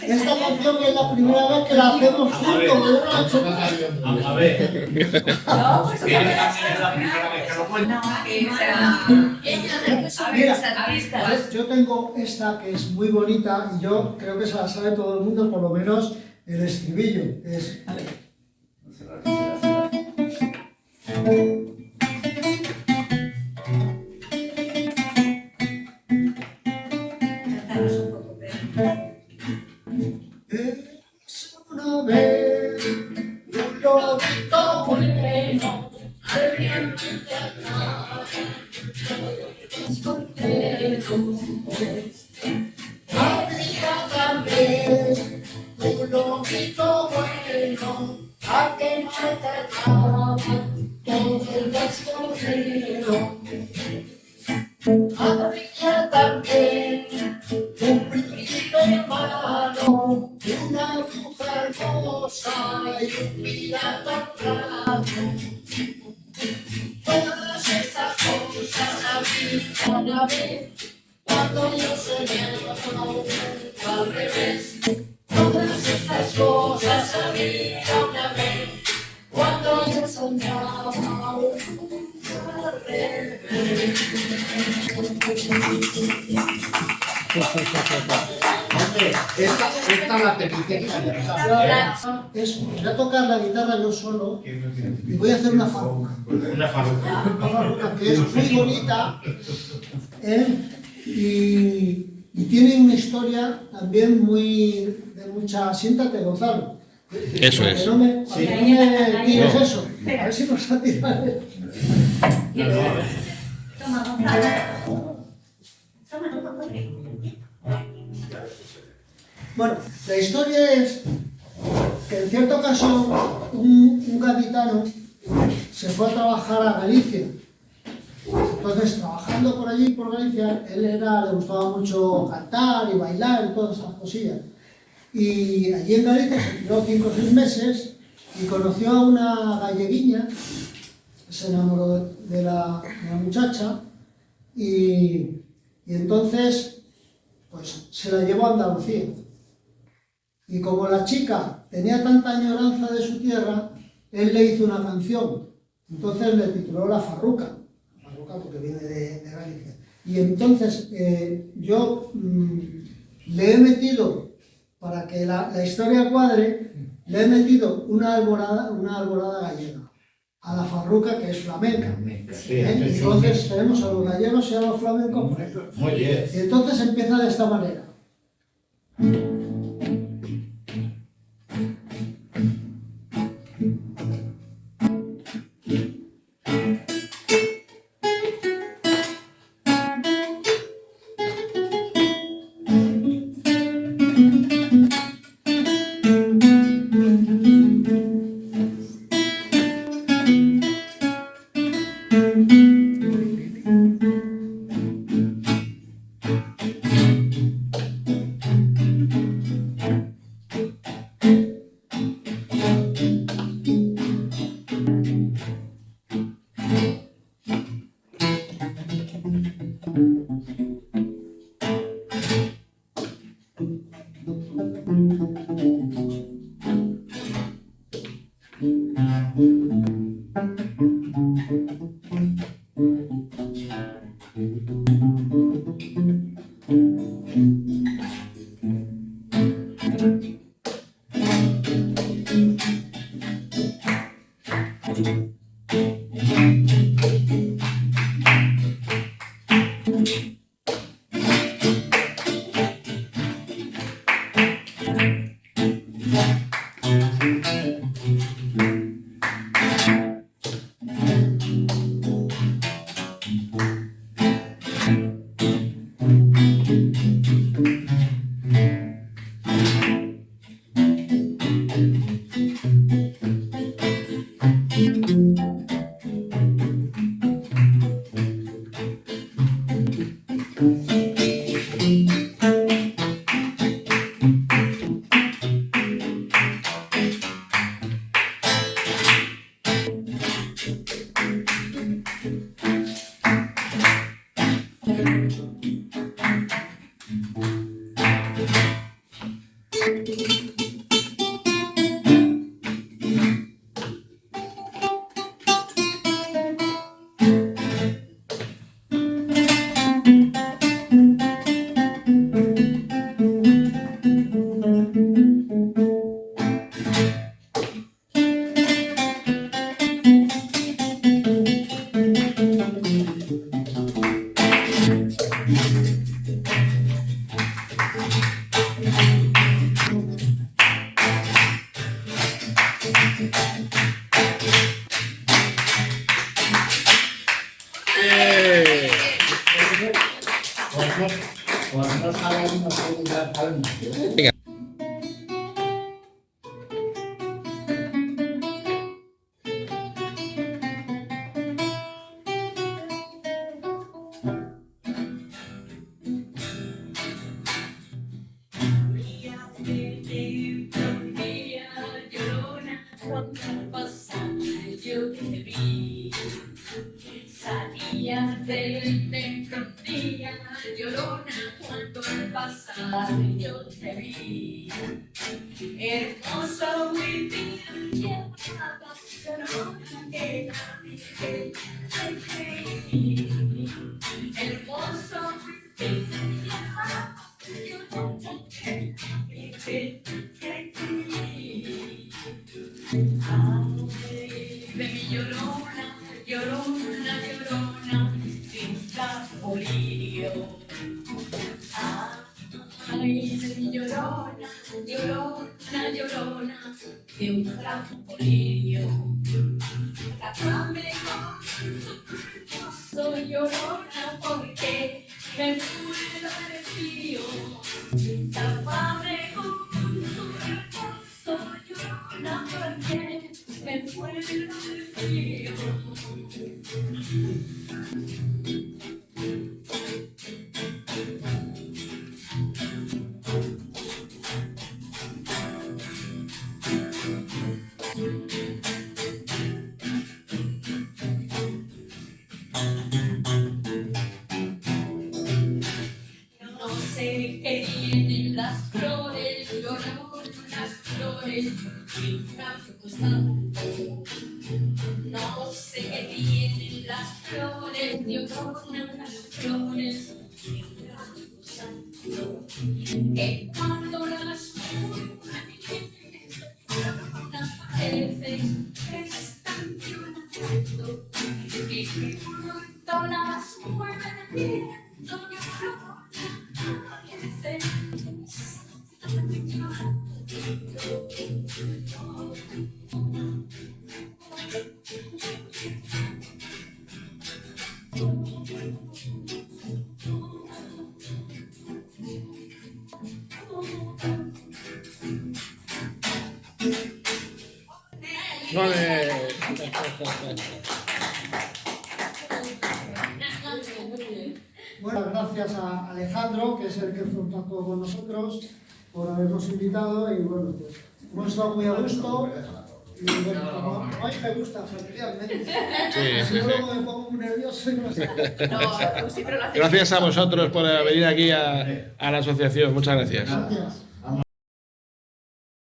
Esta canción es la primera vez que la hacemos juntos, yo no la he hecho nunca. Vamos a ver. ¿Quieres también es la primera vez que lo cuento? Mira, ¿vale? Yo tengo esta que es muy bonita y yo creo que se la sabe todo el mundo, por lo menos el estribillo. Es... Es una vez un lobito bueno, al viento de acá, los corderos. Había también un lobito bueno, al que maltrataba todo el descorrido. Había también un príncipe malo, una bruja hermosa y un pirata Todas estas cosas habían a ver cuando yo soñaba un mundo al revés. Todas estas cosas habían a ver cuando yo soñaba un mundo al revés. Hombre, esta la pequeña. Voy a tocar la guitarra yo solo y voy a hacer una farruca. Una farruca. Una farruca que es muy bonita, ¿eh? y tiene una historia también muy de mucha. Siéntate, Gonzalo. Eso Para es. que no me tires No. eso. A ver si nos ha tirado. Toma, Gonzalo. Toma. Bueno, la historia es que en cierta ocasión un gaditano se fue a trabajar a Galicia. Entonces, trabajando por allí, por Galicia, le gustaba mucho cantar y bailar y todas esas cosillas. Y allí en Galicia se tiró 5 o 6 meses y conoció a una galleguiña, se enamoró de la muchacha y entonces pues se la llevó a Andalucía. Y como la chica tenía tanta añoranza de su tierra, él le hizo una canción. Entonces le tituló La Farruca. La Farruca porque viene de Galicia. Y entonces yo le he metido, para que la historia cuadre, le he metido una alborada gallega a la farruca, que es flamenca. Sí, Y entonces tenemos a los gallegos y a los flamencos. muy bien. Y entonces empieza de esta manera. Por no saber, no puedo dar palmas. Venga. Llorona, cuando pasó hermosa, yo te vi. Salía del metro un día, llorona, cuando pasaba yo te vi. Hermoso vivir, llevaba llorona que te creí. Hermoso vivir, llevaba llorona que te creí. Ay, de mi llorona, llorona, llorona, sin capolirio. Ay, de mi llorona, llorona, llorona, de un trapolirio. Tápame con tu soy llorona porque me muero de frío. Tápame con tu soy llorona porque me muero de frío. No sé qué tienen las flores, llorón, las flores, sin tanto. No sé qué tienen las flores, llorón, las flores, sin tanto. Que cuando las mujeres parecen que están llorando, que cuando las mujeres ¡Ole! Bueno, gracias a Alejandro, que es el que contactó con nosotros, por habernos invitado y bueno, pues hemos estado muy a gusto. Y bueno, como a mí me gusta, materialmente. Si no, luego me pongo muy nervioso y no sé. Gracias a vosotros por venir aquí a la asociación. Muchas gracias. Gracias.